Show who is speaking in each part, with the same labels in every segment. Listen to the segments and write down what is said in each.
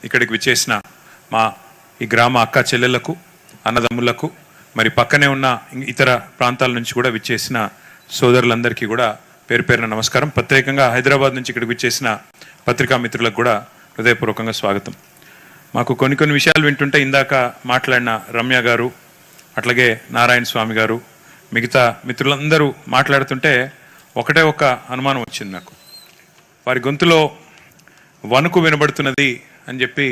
Speaker 1: ఇక్కడికి విచ్చేసిన మా ఈ గ్రామ అక్క చెల్లెళ్లకు, అన్నదమ్ములకు, మరి పక్కనే ఉన్న ఇతర ప్రాంతాల నుంచి కూడా విచ్చేసిన సోదరులందరికీ కూడా పేరు పేరున నమస్కారం. ప్రత్యేకంగా హైదరాబాద్ నుంచి ఇక్కడికి విచ్చేసిన పత్రికా మిత్రులకు కూడా హృదయపూర్వకంగా స్వాగతం. మాకు కొన్ని విషయాలు వింటుంటే ఇందాక మాట్లాడిన రమ్య గారు, అట్లాగే నారాయణ స్వామి గారు, మిగతా మిత్రులందరూ మాట్లాడుతుంటే ఒకటే ఒక అనుమానం వచ్చింది నాకు. వారి గొంతులో వణుకు వినబడుతున్నది అని చెప్పి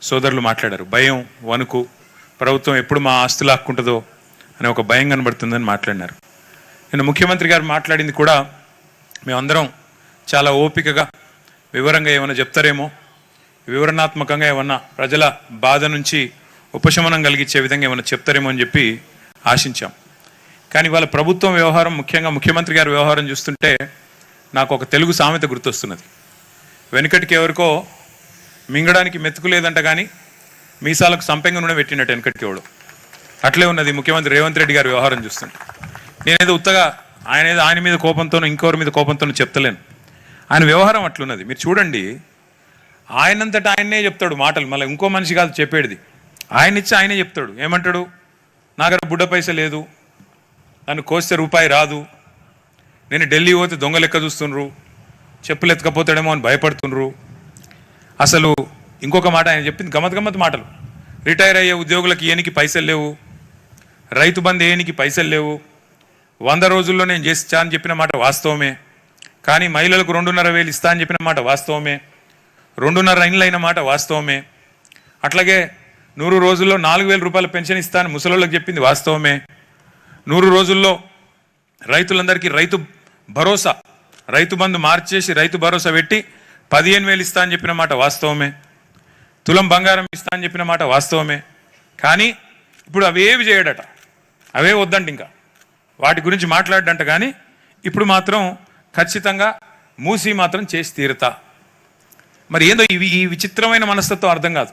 Speaker 1: సోదరులు మాట్లాడారు. భయం, వణుకు, ప్రభుత్వం ఎప్పుడు మా ఆస్తులు లాక్కుంటుందో అనే ఒక భయం కనబడుతుందని మాట్లాడినారు. నేను ముఖ్యమంత్రి గారు మాట్లాడింది కూడా మేమందరం చాలా ఓపికగా వివరంగా ఏమైనా చెప్తారేమో, వివరణాత్మకంగా ఏమన్నా ప్రజల బాధ నుంచి ఉపశమనం కలిగించే విధంగా ఏమైనా చెప్తారేమో అని చెప్పి ఆశించాం. కానీ వాళ్ళ ప్రభుత్వం వ్యవహారం, ముఖ్యంగా ముఖ్యమంత్రి గారి వ్యవహారం చూస్తుంటే నాకు ఒక తెలుగు సామెత గుర్తొస్తున్నది. వెనుకటికి ఎవరికో మింగడానికి మెతుకు లేదంట కానీ మీసాలకు సంపెంగ నూనె పెట్టినట్టు వెనుకటికి ఎవడు. అట్లే ఉన్నది ముఖ్యమంత్రి రేవంత్ రెడ్డి గారి వ్యవహారం చూస్తుంటే. నేనేదో ఉత్తగా ఆయన మీద కోపంతోనూ ఇంకొకరి మీద కోపంతోనూ చెప్తలేను. ఆయన వ్యవహారం అట్లున్నది. మీరు చూడండి, ఆయనంతటా ఆయనే చెప్తాడు మాటలు. మళ్ళీ ఇంకో మనిషి కాదు చెప్పేది, ఆయన ఇచ్చి ఆయనే చెప్తాడు. ఏమంటాడు? నా దగ్గర బుడ్డ పైస లేదు, నన్ను కోస్తే రూపాయి రాదు, నేను ఢిల్లీ పోతే దొంగ లెక్క చూస్తుండ్రు, చెప్పులు ఎత్తకపోతాడేమో అని భయపడుతుండ్రు. అసలు ఇంకొక మాట ఆయన చెప్పింది గమ్మత్ మాటలు. రిటైర్ అయ్యే ఉద్యోగులకు ఏనికి పైసలు లేవు, రైతు బంధు ఏనికి పైసలు లేవు, 100 రోజుల్లో నేను చేస్తా అని చెప్పిన మాట వాస్తవమే, కానీ మహిళలకు 2,500 ఇస్తా అని చెప్పిన మాట వాస్తవమే, 2.5 ఇండ్లు అయిన మాట వాస్తవమే, అట్లాగే 100 రోజుల్లో 4,000 రూపాయల పెన్షన్ ఇస్తా అని ముసలోళ్ళకి చెప్పింది వాస్తవమే, 100 రోజుల్లో రైతులందరికీ రైతు భరోసా, రైతు బంధు మార్చేసి రైతు భరోసా పెట్టి 15,000 ఇస్తా అని చెప్పిన మాట వాస్తవమే, తులం బంగారం ఇస్తా అని చెప్పిన మాట వాస్తవమే. కానీ ఇప్పుడు అవేవి చేయడట, అవే వద్దంట, ఇంకా వాటి గురించి మాట్లాడడంట. కానీ ఇప్పుడు మాత్రం ఖచ్చితంగా మూసి మాత్రం చేసి తీరుతా. మరి ఏందో ఈ విచిత్రమైన మనస్తత్వం అర్థం కాదు.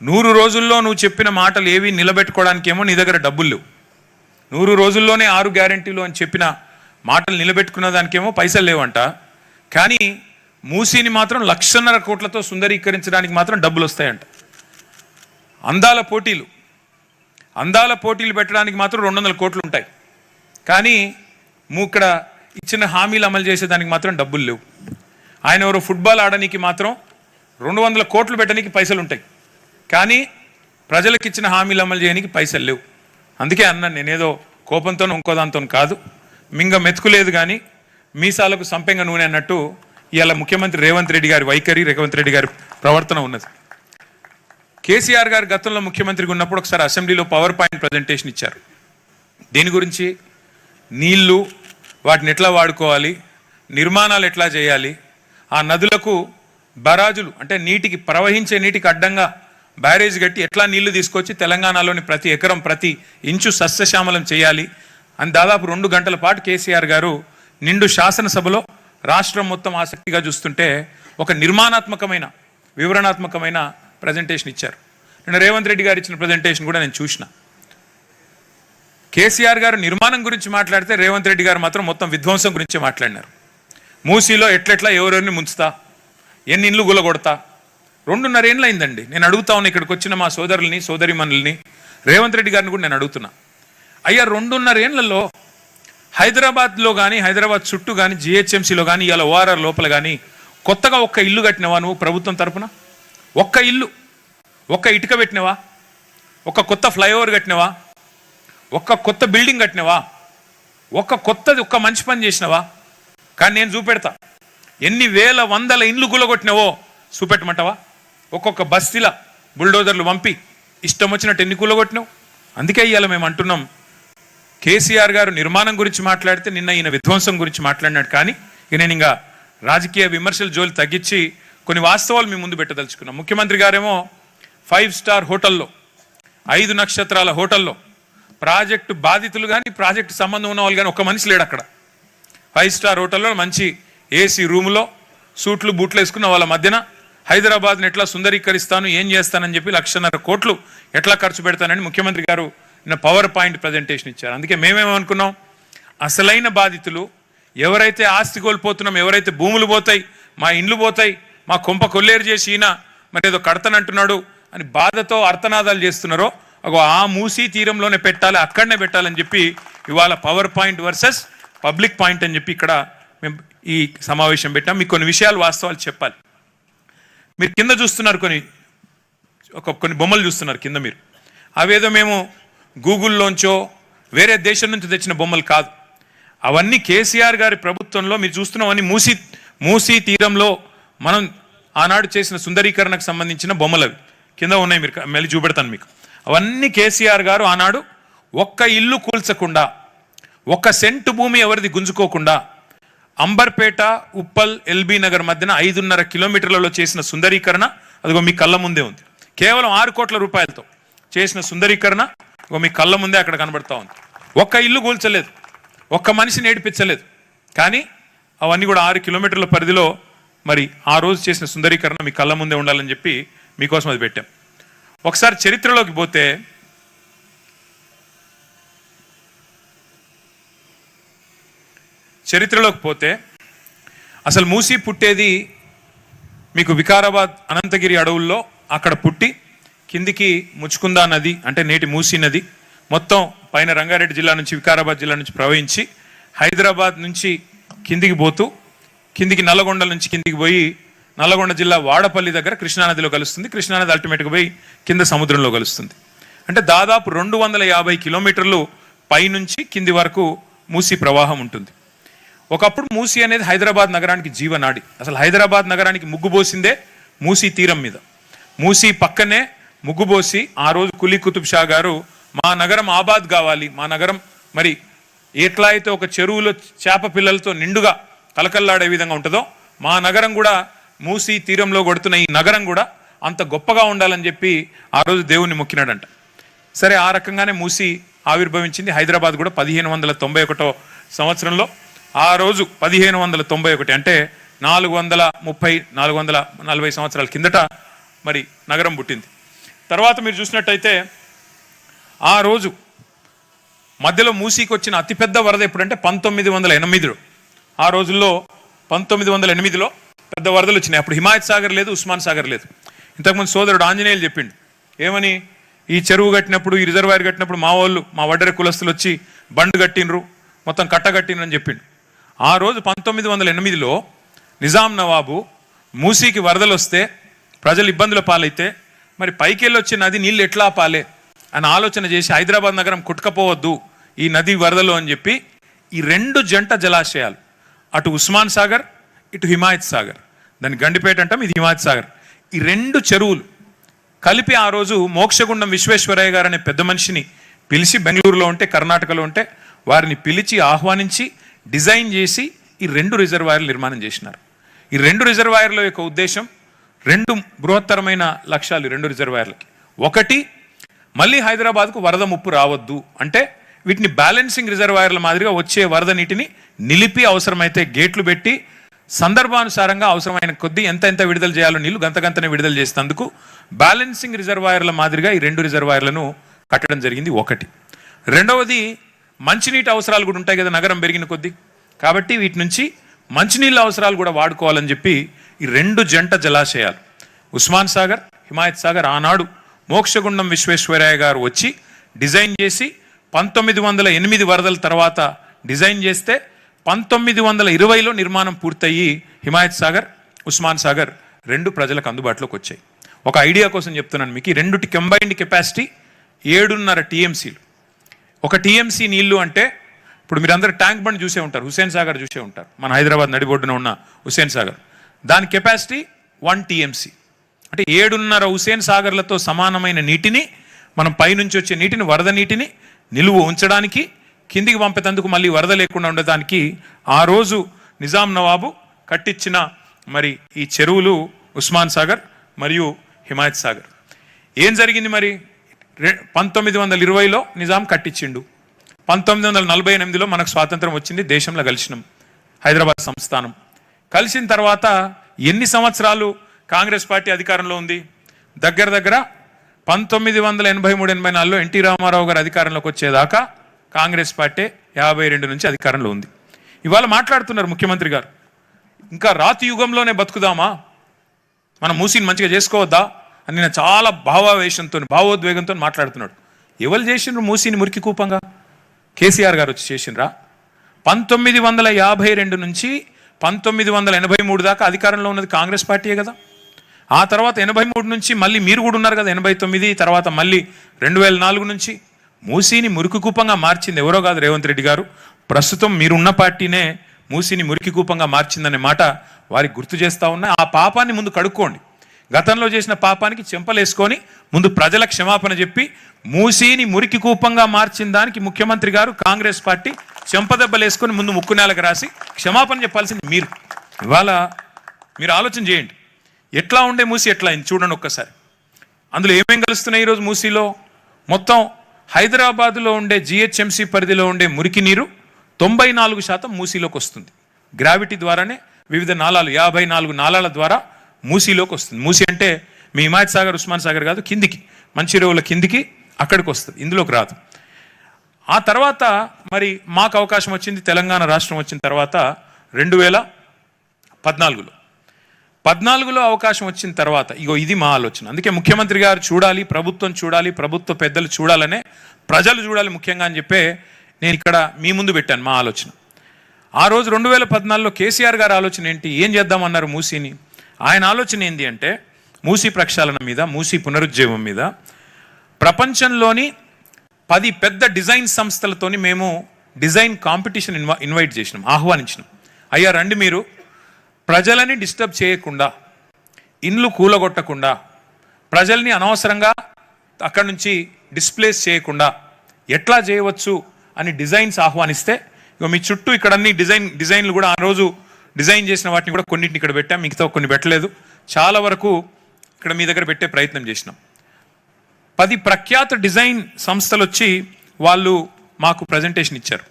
Speaker 1: 100 రోజుల్లో నువ్వు చెప్పిన మాటలు ఏవి నిలబెట్టుకోవడానికేమో నీ దగ్గర డబ్బులు లేవు. 100 రోజుల్లోనే 6 గ్యారెంటీలు అని చెప్పిన మాటలు నిలబెట్టుకున్న దానికేమో పైసలు లేవంట. కానీ మూసీని మాత్రం 1,50,000 కోట్లతో సుందరీకరించడానికి మాత్రం డబ్బులు వస్తాయంట. అందాల పోటీలు పెట్టడానికి మాత్రం 200 కోట్లు ఉంటాయి. కానీ ఇక్కడ ఇచ్చిన హామీలు అమలు చేసేదానికి మాత్రం డబ్బులు లేవు. ఆయన ఎవరో ఫుట్బాల్ ఆడడానికి మాత్రం 200 కోట్లు పెట్టడానికి పైసలు ఉంటాయి. కానీ ప్రజలకు ఇచ్చిన హామీలు అమలు చేయడానికి పైసలు లేవు. అందుకే అన్నాను, నేనేదో కోపంతో ఇంకోదాంతో కాదు, మింగ మెతుకులేదు కానీ మీసాలకు సంపెంగ నూనె అన్నట్టు ఇవాళ ముఖ్యమంత్రి రేవంత్ రెడ్డి గారి వైఖరి, రేవంత్ రెడ్డి గారి ప్రవర్తన ఉన్నది. కేసీఆర్ గారు గతంలో ముఖ్యమంత్రిగా ఉన్నప్పుడు ఒకసారి అసెంబ్లీలో పవర్ పాయింట్ ప్రజెంటేషన్ ఇచ్చారు. దేని గురించి? నీళ్లు, వాటిని ఎట్లా వాడుకోవాలి, నిర్మాణాలు ఎట్లా చేయాలి, ఆ నదులకు బరాజులు అంటే నీటికి, ప్రవహించే నీటికి అడ్డంగా బ్యారేజ్ కట్టి ఎట్లా నీళ్లు తీసుకొచ్చి తెలంగాణలోని ప్రతి ఎకరం, ప్రతి ఇంచు సస్యశ్యామలం చేయాలి అని దాదాపు 2 గంటల పాటు కేసీఆర్ గారు నిండు శాసనసభలో రాష్ట్రం మొత్తం ఆసక్తిగా చూస్తుంటే ఒక నిర్మాణాత్మకమైన, వివరణాత్మకమైన ప్రజెంటేషన్ ఇచ్చారు. నేను రేవంత్ రెడ్డి గారు ఇచ్చిన ప్రజెంటేషన్ కూడా నేను చూసిన. కేసీఆర్ గారు నిర్మాణం గురించి మాట్లాడితే రేవంత్ రెడ్డి గారు మాత్రం మొత్తం విధ్వంసం గురించి మాట్లాడినారు. మూసీలో ఎట్లెట్లా ఎవరెవరిని ముంచుతా, ఎన్ని ఇండ్లు గులగొడతా. 2.5 ఏళ్ళు అయిందండి. నేను అడుగుతా ఉన్నా ఇక్కడికి వచ్చిన మా సోదరుల్ని, సోదరిమణుల్ని, రేవంత్ రెడ్డి గారిని కూడా నేను అడుగుతున్నా, అయ్యా 2.5 ఏళ్లలో హైదరాబాద్లో కానీ, హైదరాబాద్ చుట్టూ కానీ, జిహెచ్ఎంసీలో కానీ, ఇవాళ ఓఆర్ఆర్ లోపల కానీ కొత్తగా ఒక్క ఇల్లు కట్టినవా నువ్వు ప్రభుత్వం తరఫున? ఒక్క ఇల్లు, ఒక్క ఇటుక పెట్టినవా? ఒక్క కొత్త ఫ్లైఓవర్ కట్టినవా? ఒక్క కొత్త బిల్డింగ్ కట్టినవా? ఒక్క మంచి పని చేసినవా? కానీ నేను చూపెడతా, ఎన్ని వేల వందల ఇండ్లు కూలగొట్టినవో చూపెట్టమంటావా? ఒక్కొక్క బస్తీల బుల్డోజర్లు పంపి ఇష్టం వచ్చినట్టు ఎన్ని కూలగొట్టినావు? అందుకే ఇవాళ మేము అంటున్నాం, కేసీఆర్ గారు నిర్మాణం గురించి మాట్లాడితే నిన్న ఈయన విధ్వంసం గురించి మాట్లాడినాడు. కానీ నేను ఇంకా రాజకీయ విమర్శల జోలి తగ్గించి కొన్ని వాస్తవాలు మీ ముందు పెట్టదలుచుకున్నాం. ముఖ్యమంత్రి గారేమో 5 స్టార్ హోటల్లో, 5 నక్షత్రాల హోటల్లో ప్రాజెక్టు బాధితులు కానీ, ప్రాజెక్టు సంబంధం ఉన్న వాళ్ళు కానీ ఒక్క మనిషి లేడు అక్కడ. 5 స్టార్ హోటల్లో మంచి ఏసీ రూములో సూట్లు బూట్లు వేసుకున్న వాళ్ళ మధ్యన హైదరాబాద్ని ఎట్లా సుందరీకరిస్తాను, ఏం చేస్తానని చెప్పి 1,50,000 కోట్లు ఎట్లా ఖర్చు పెడతానని ముఖ్యమంత్రి గారు నిన్న పవర్ పాయింట్ ప్రజెంటేషన్ ఇచ్చారు. అందుకే మేమేమనుకున్నాం, అసలైన బాధితులు ఎవరైతే ఆస్తి కోల్పోతున్నాం, ఎవరైతే భూములు పోతాయి, మా ఇండ్లు పోతాయి, మా కొంప కొల్లేరు చేసి ఈయన మరి ఏదో కడతనంటున్నాడు అని బాధతో అర్థనాదాలు చేస్తున్నారో అగో ఆ మూసీ తీరంలోనే పెట్టాలి, అక్కడనే పెట్టాలని చెప్పి ఇవాళ power point versus public point అని చెప్పి ఇక్కడ మేము ఈ సమావేశం పెట్టాం. మీకు కొన్ని విషయాలు వాస్తవాలు చెప్పాలి. మీరు కింద చూస్తున్నారు, కొన్ని బొమ్మలు చూస్తున్నారు కింద మీరు. అవేదో మేము గూగుల్లోంచో వేరే దేశం నుంచి తెచ్చిన బొమ్మలు కాదు. అవన్నీ కేసీఆర్ గారి ప్రభుత్వంలో మీరు చూస్తున్నామని మూసీ తీరంలో మనం ఆనాడు చేసిన సుందరీకరణకు సంబంధించిన బొమ్మలు అవి కింద ఉన్నాయి. మీరు మళ్ళీ చూపెడతాను మీకు. అవన్నీ కేసీఆర్ గారు ఆనాడు ఒక్క ఇల్లు కూల్చకుండా, ఒక్క సెంటు భూమి ఎవరిది గుంజుకోకుండా అంబర్పేట, ఉప్పల్, ఎల్బీ నగర్ మధ్యన 5.5 కిలోమీటర్లలో చేసిన సుందరీకరణ అదిగో మీ కళ్ళ ముందే ఉంది. కేవలం 6 కోట్ల రూపాయలతో చేసిన సుందరీకరణ మీ కళ్ళ ముందే అక్కడ కనబడతా ఉంది. ఒక్క ఇల్లు కూల్చలేదు, ఒక్క మనిషిని ఏడిపించలేదు. కానీ అవన్నీ కూడా 6 కిలోమీటర్ల పరిధిలో మరి ఆ రోజు చేసిన సుందరీకరణ మీ కళ్ళ ముందే ఉండాలని చెప్పి మీకోసం అది పెట్టాం. ఒకసారి చరిత్రలోకి పోతే అసలు మూసీ పుట్టేది మీకు వికారాబాద్ అనంతగిరి అడవుల్లో అక్కడ పుట్టి కిందికి ముచ్చుకుందా నది అంటే నేటి మూసీ నది మొత్తం పైన రంగారెడ్డి జిల్లా నుంచి వికారాబాద్ జిల్లా నుంచి ప్రవహించి హైదరాబాద్ నుంచి కిందికి పోతూ కిందికి నల్లగొండ నుంచి కిందికి పోయి నల్లగొండ జిల్లా వాడపల్లి దగ్గర కృష్ణానదిలో కలుస్తుంది. కృష్ణానది అల్టిమేట్గా పోయి కింద సముద్రంలో కలుస్తుంది. అంటే దాదాపు 250 కిలోమీటర్లు పైనుంచి కింది వరకు మూసీ ప్రవాహం ఉంటుంది. ఒకప్పుడు మూసీ అనేది హైదరాబాద్ నగరానికి జీవనాడి. అసలు హైదరాబాద్ నగరానికి ముగ్గుపోసిందే మూసీ తీరం మీద. మూసీ పక్కనే ముగ్గుపోసి ఆ రోజు కులీ కుతుబ్ షా గారు మా నగరం ఆబాద్ కావాలి, మా నగరం మరి ఎట్లా అయితే ఒక చెరువులో చేప పిల్లలతో నిండుగా కలకల్లాడే విధంగా ఉంటుందో మా నగరం కూడా మూసీ తీరంలో కొడుతున్న ఈ నగరం కూడా అంత గొప్పగా ఉండాలని చెప్పి ఆ రోజు దేవుణ్ణి మొక్కినాడంట. సరే, ఆ రకంగానే మూసీ ఆవిర్భవించింది. హైదరాబాద్ కూడా 1591 సంవత్సరంలో ఆ రోజు 1591 అంటే 440 సంవత్సరాల కిందట మరి నగరం పుట్టింది. తర్వాత మీరు చూసినట్టయితే ఆ రోజు మధ్యలో మూసీకి వచ్చిన అతిపెద్ద వరద ఎప్పుడంటే 1908లో. ఆ రోజుల్లో 1908లో పెద్ద వరదలు వచ్చినాయి. అప్పుడు హిమాయత్ సాగర్ లేదు, ఉస్మాన్ సాగర్ లేదు. ఇంతకుముందు సోదరుడు ఆంజనేయులు చెప్పిండు ఏమని, ఈ చెరువు కట్టినప్పుడు ఈ రిజర్వాయర్ కట్టినప్పుడు మా వాళ్ళు మా వడ్డెర కులస్తులు వచ్చి బండు కట్టినరు, మొత్తం కట్టగట్టినరు అని చెప్పిండు. ఆ రోజు 1908లో నిజాం నవాబు మూసీకి వరదలు వస్తే ప్రజలు ఇబ్బందుల పాలైతే మరి పైకి వెళ్ళి వచ్చే నది నీళ్ళు ఎట్లా పాలే అని ఆలోచన చేసి హైదరాబాద్ నగరం కుట్టుకపోవద్దు ఈ నది వరదలు అని చెప్పి ఈ 2 జంట జలాశయాలు, అటు ఉస్మాన్ సాగర్ ఇటు హిమాయత్ సాగర్, దాన్ని గండిపేట అంటాం, ఇది హిమాయత్ సాగర్, ఈ 2 చెరువులు కలిపి ఆ రోజు మోక్షగుండం విశ్వేశ్వరయ్య గారు అనే పెద్ద మనిషిని పిలిచి, బెంగళూరులో ఉంటే కర్ణాటకలో ఉంటే వారిని పిలిచి ఆహ్వానించి డిజైన్ చేసి ఈ 2 రిజర్వాయర్లు నిర్మాణం చేసినారు. ఈ 2 రిజర్వాయర్ల యొక్క ఉద్దేశం 2 బృహత్తరమైన లక్ష్యాలు. 2 రిజర్వాయర్లకి ఒకటి, మళ్ళీ హైదరాబాద్కు వరద ముప్పు రావద్దు అంటే వీటిని బ్యాలెన్సింగ్ రిజర్వాయర్ల మాదిరిగా వచ్చే వరద నీటిని నిలిపి అవసరమైతే గేట్లు పెట్టి సందర్భానుసారంగా అవసరమైన కొద్దీ ఎంత విడుదల చేయాలో నీళ్లు గంతనే విడుదల చేసేందుకు బ్యాలెన్సింగ్ రిజర్వాయర్ల మాదిరిగా ఈ 2 రిజర్వాయర్లను కట్టడం జరిగింది. ఒకటి. రెండవది, మంచినీటి అవసరాలు కూడా ఉంటాయి కదా నగరం పెరిగిన కొద్దీ, కాబట్టి వీటి నుంచి మంచినీళ్ళ అవసరాలు కూడా వాడుకోవాలని చెప్పి ఈ 2 జంట జలాశయాలు ఉస్మాన్ సాగర్, హిమాయత్ సాగర్ ఆనాడు మోక్షగుండం విశ్వేశ్వరయ్య గారు వచ్చి డిజైన్ చేసి 1908 వరదల తర్వాత డిజైన్ చేస్తే 1920లో నిర్మాణం పూర్తయ్యి హిమాయత్ సాగర్, ఉస్మాన్ సాగర్ 2 ప్రజలకు అందుబాటులోకి వచ్చాయి. ఒక ఐడియా కోసం చెప్తున్నాను మీకు, ఈ 2 కంబైన్డ్ కెపాసిటీ 7.5 టీఎంసీలు. ఒక టీఎంసీ నీళ్లు అంటే ఇప్పుడు మీరందరూ ట్యాంక్ బండ్ చూసే ఉంటారు, హుస్సేన్ సాగర్ చూసే ఉంటారు, మన హైదరాబాద్ నడిబొడ్డున ఉన్న హుస్సేన్ సాగర్, దాని కెపాసిటీ 1 టీఎంసీ. అంటే 7.5 హుస్సేన్ సాగర్లతో సమానమైన నీటిని మనం పైనుంచి వచ్చే నీటిని, వరద నీటిని నిలువ ఉంచడానికి, కిందికి పంపేందుకు మళ్ళీ వరద లేకుండా ఉండడానికి ఆ రోజు నిజాం నవాబు కట్టించిన మరి ఈ చెరువులు ఉస్మాన్ సాగర్ మరియు హిమాయత్ సాగర్. ఏం జరిగింది మరి, 1920లో నిజాం కట్టించిండు, 1948లో మనకు స్వాతంత్రం వచ్చింది, దేశంలో కలిసినాం, హైదరాబాద్ సంస్థానం. కలిసిన తర్వాత ఎన్ని సంవత్సరాలు కాంగ్రెస్ పార్టీ అధికారంలో ఉంది? దగ్గర 1983-84లో ఎన్టీ రామారావు గారు అధికారంలోకి వచ్చేదాకా కాంగ్రెస్ పార్టీ 52 నుంచి అధికారంలో ఉంది. ఇవాళ మాట్లాడుతున్నారు ముఖ్యమంత్రి గారు, ఇంకా రాతి యుగంలోనే బతుకుదామా, మనం మూసీని మంచిగా చేసుకోవద్దా అని నేను చాలా భావావేశంతో భావోద్వేగంతో మాట్లాడుతున్నాడు. ఎవరు చేసిండ్రు మూసీని మురికి కూపంగా? కేసీఆర్ గారు వచ్చి చేసిండ్రా? 1952 నుంచి 1983 దాకా అధికారంలో ఉన్నది కాంగ్రెస్ పార్టీయే కదా. ఆ తర్వాత 83 నుంచి మళ్ళీ మీరు కూడా ఉన్నారు కదా, 89 తర్వాత మళ్ళీ 2004 నుంచి మూసీని మురికి కూపంగా మార్చింది ఎవరో కాదు, రేవంత్ రెడ్డి గారు. ప్రస్తుతం మీరున్న పార్టీనే మూసీని మురికి కూపంగా మార్చిందనే మాట వారికి గుర్తు చేస్తూ ఉన్నా. ఆ పాపాన్ని ముందు కడుక్కోండి. గతంలో చేసిన పాపానికి చెంపలేసుకొని ముందు ప్రజల క్షమాపణ చెప్పి మూసీని మురికి కూపంగా మార్చిన దానికి ముఖ్యమంత్రి గారు కాంగ్రెస్ పార్టీ చెంపదెబ్బలేసుకొని ముందు ముక్కు నేలకు రాసి క్షమాపణ చెప్పాల్సింది మీరు. ఇవాళ మీరు ఆలోచన చేయండి, ఎట్లా ఉండే మూసీ ఎట్లా అయింది చూడండి ఒక్కసారి. అందులో ఏమేం కలుస్తున్నాయి ఈరోజు మూసీలో? మొత్తం హైదరాబాద్లో ఉండే జిహెచ్ఎంసీ పరిధిలో ఉండే మురికి నీరు 94% మూసీలోకి వస్తుంది. గ్రావిటీ ద్వారానే వివిధ నాలాలు 54 నాలాల ద్వారా మూసీలోకి వస్తుంది. మూసీ అంటే మీ హిమాయత్ సాగర్, ఉస్మాన్ సాగర్ కాదు, కిందికి మంచిర్యాల కిందికి అక్కడికి వస్తుంది, ఇందులోకి రాదు. ఆ తర్వాత మరి మాకు అవకాశం వచ్చింది, తెలంగాణ రాష్ట్రం వచ్చిన తర్వాత 2014లో అవకాశం వచ్చిన తర్వాత ఇగో ఇది మా ఆలోచన. అందుకే ముఖ్యమంత్రి గారు చూడాలి, ప్రభుత్వం చూడాలి, ప్రభుత్వ పెద్దలు చూడాలనే, ప్రజలు చూడాలి ముఖ్యంగా అని చెప్పే నేను ఇక్కడ మీ ముందు పెట్టాను మా ఆలోచన. ఆ రోజు 2014లో కేసీఆర్ గారి ఆలోచన ఏంటి, ఏం చేద్దామన్నారు మూసీని? ఆయన ఆలోచన ఏంటి అంటే మూసీ ప్రక్షాళన మీద, మూసీ పునరుజ్జీవం మీద ప్రపంచంలోని 10 పెద్ద డిజైన్ సంస్థలతోని మేము డిజైన్ కాంపిటీషన్ ఇన్వైట్ చేసినాం, ఆహ్వానించినాం. అయ్యా రండి, మీరు ప్రజలని డిస్టర్బ్ చేయకుండా, ఇండ్లు కూలగొట్టకుండా, ప్రజల్ని అనవసరంగా అక్కడి నుంచి డిస్ప్లేస్ చేయకుండా ఎట్లా చేయవచ్చు అని డిజైన్స్ ఆహ్వానిస్తే ఇక మీ చుట్టూ ఇక్కడ అన్ని డిజైన్లు కూడా ఆ రోజు డిజైన్ చేసిన వాటిని కూడా కొన్నింటిని ఇక్కడ పెట్టాం, మిగతా కొన్ని పెట్టలేదు. చాలా వరకు ఇక్కడ మీ దగ్గర పెట్టే ప్రయత్నం చేసినాం. 10 ప్రఖ్యాత డిజైన్ సంస్థలు వచ్చి వాళ్ళు మాకు ప్రజెంటేషన్ ఇచ్చారు.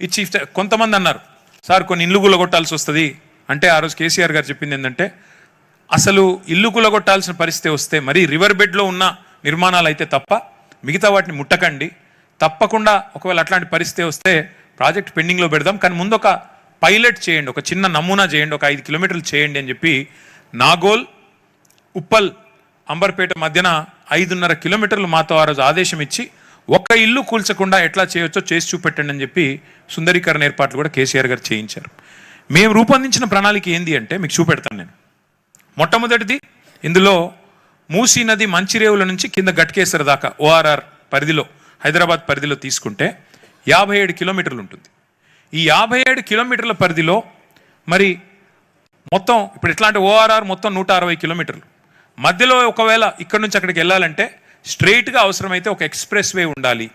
Speaker 1: ఇచ్చి కొంతమంది అన్నారు, సార్ కొన్ని ఇల్లు కూలగొట్టాల్సి వస్తుంది అంటే, ఆ రోజు కేసీఆర్ గారు చెప్పింది ఏంటంటే అసలు ఇల్లు కూలగొట్టాల్సిన పరిస్థితి వస్తే మరి రివర్ బెడ్లో ఉన్న నిర్మాణాలు అయితే తప్ప మిగతా వాటిని ముట్టకండి, తప్పకుండా ఒకవేళ అట్లాంటి పరిస్థితి వస్తే ప్రాజెక్ట్ పెండింగ్లో పెడదాం, కానీ ముందు ఒక పైలట్ చేయండి, ఒక చిన్న నమూనా చేయండి, ఒక 5 కిలోమీటర్లు చేయండి అని చెప్పి నాగోల్, ఉప్పల్, అంబర్పేట మధ్యన 5.5 కిలోమీటర్లు మాతో ఆ రోజు ఆదేశం ఇచ్చి ఒక్క ఇల్లు కూల్చకుండా ఎట్లా చేయొచ్చో చేసి చూపెట్టండి అని చెప్పి సుందరీకరణ ఏర్పాట్లు కూడా కేసీఆర్ గారు చేయించారు. మేము రూపొందించిన ప్రణాళిక ఏంది అంటే మీకు చూపెడతాను నేను. మొట్టమొదటిది, ఇందులో మూసీ నది మంచిరేవుల నుంచి కింద గట్కేసర్ దాకా ఓఆర్ఆర్ పరిధిలో, హైదరాబాద్ పరిధిలో తీసుకుంటే 57 కిలోమీటర్లు ఉంటుంది. ఈ 57 కిలోమీటర్ల పరిధిలో మరి మొత్తం ఇప్పుడు ఎట్లా అంటే ఓఆర్ఆర్ మొత్తం 160 కిలోమీటర్లు. మధ్యలో ఒకవేళ ఇక్కడ నుంచి అక్కడికి వెళ్ళాలంటే స్ట్రైట్గా అవసరమైతే ఒక ఎక్స్ప్రెస్ వే ఉండాలి.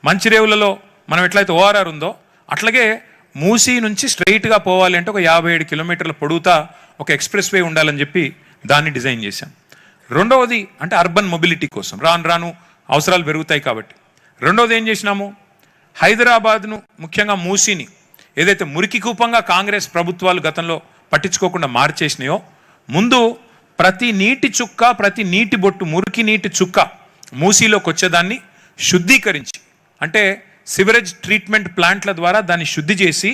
Speaker 1: మంచిరేవులలో మనం ఎట్లయితే ఓఆర్ఆర్ ఉందో అట్లాగే మూసీ నుంచి స్ట్రైట్గా పోవాలి అంటే ఒక 57 కిలోమీటర్ల పొడవుతా ఒక ఎక్స్ప్రెస్ వే ఉండాలని చెప్పి దాన్ని డిజైన్ చేశాం. రెండవది అంటే అర్బన్ మొబిలిటీ కోసం, రాను రాను అవసరాలు పెరుగుతాయి కాబట్టి. రెండవది ఏం చేసినాము, హైదరాబాద్ను ముఖ్యంగా మూసీని ఏదైతే మురికి కూపంగా కాంగ్రెస్ ప్రభుత్వాలు గతంలో పట్టించుకోకుండా మార్చేసినాయో, ముందు ప్రతి నీటి చుక్క, ప్రతి నీటి బొట్టు, మురికి నీటి చుక్క మూసీలోకి వచ్చేదాన్ని శుద్ధీకరించి, అంటే సివరేజ్ ట్రీట్మెంట్ ప్లాంట్ల ద్వారా దాన్ని శుద్ధి చేసి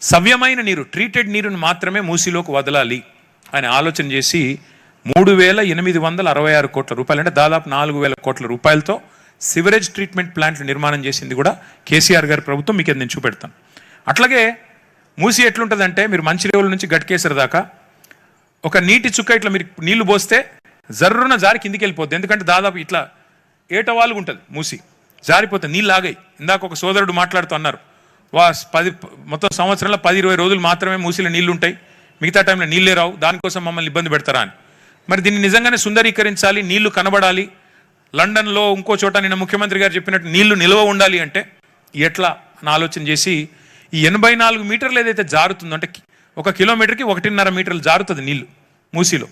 Speaker 1: సవ్యమైన నీరు, ట్రీటెడ్ నీరుని మాత్రమే మూసీలోకి వదలాలి అని ఆలోచన చేసి 3,866 కోట్ల రూపాయలు, అంటే దాదాపు 4,000 కోట్ల రూపాయలతో సివరేజ్ ట్రీట్మెంట్ ప్లాంట్లు నిర్మాణం చేసింది కూడా కేసీఆర్ గారి ప్రభుత్వం. మీకు నేను చూపెడతాను. అట్లాగే మూసీ ఎట్లుంటుందంటే మీరు మంచిరేవుల నుంచి గట్కేసర్ దాకా ఒక నీటి చుక్క ఇట్లా మీరు నీళ్లు పోస్తే జర్రున జారి కిందికి వెళ్ళిపోద్ది. ఎందుకంటే దాదాపు ఇట్లా ఏటవాలుగా ఉంటుంది మూసీ, జారిపోతుంది, నీళ్ళు ఆగాయి. ఇందాక ఒక సోదరుడు మాట్లాడుతూ అన్నారు, మొత్తం సంవత్సరంలో 10-20 రోజులు మాత్రమే మూసీలో నీళ్లు ఉంటాయి, మిగతా టైంలో నీళ్ళే రావు, దానికోసం మమ్మల్ని ఇబ్బంది పెడతారా అని. మరి దీన్ని నిజంగానే సుందరీకరించాలి, నీళ్లు కనబడాలి, లండన్లో ఇంకో చోట నిన్న ముఖ్యమంత్రి గారు చెప్పినట్టు నీళ్లు నిల్వ ఉండాలి అంటే ఎట్లా అని ఆలోచన చేసి ఈ 84 మీటర్లు ఏదైతే జారుతుందో, అంటే 1 కిలోమీటర్కి 1.5 మీటర్లు జారుతుంది నీళ్లు మూసీలో,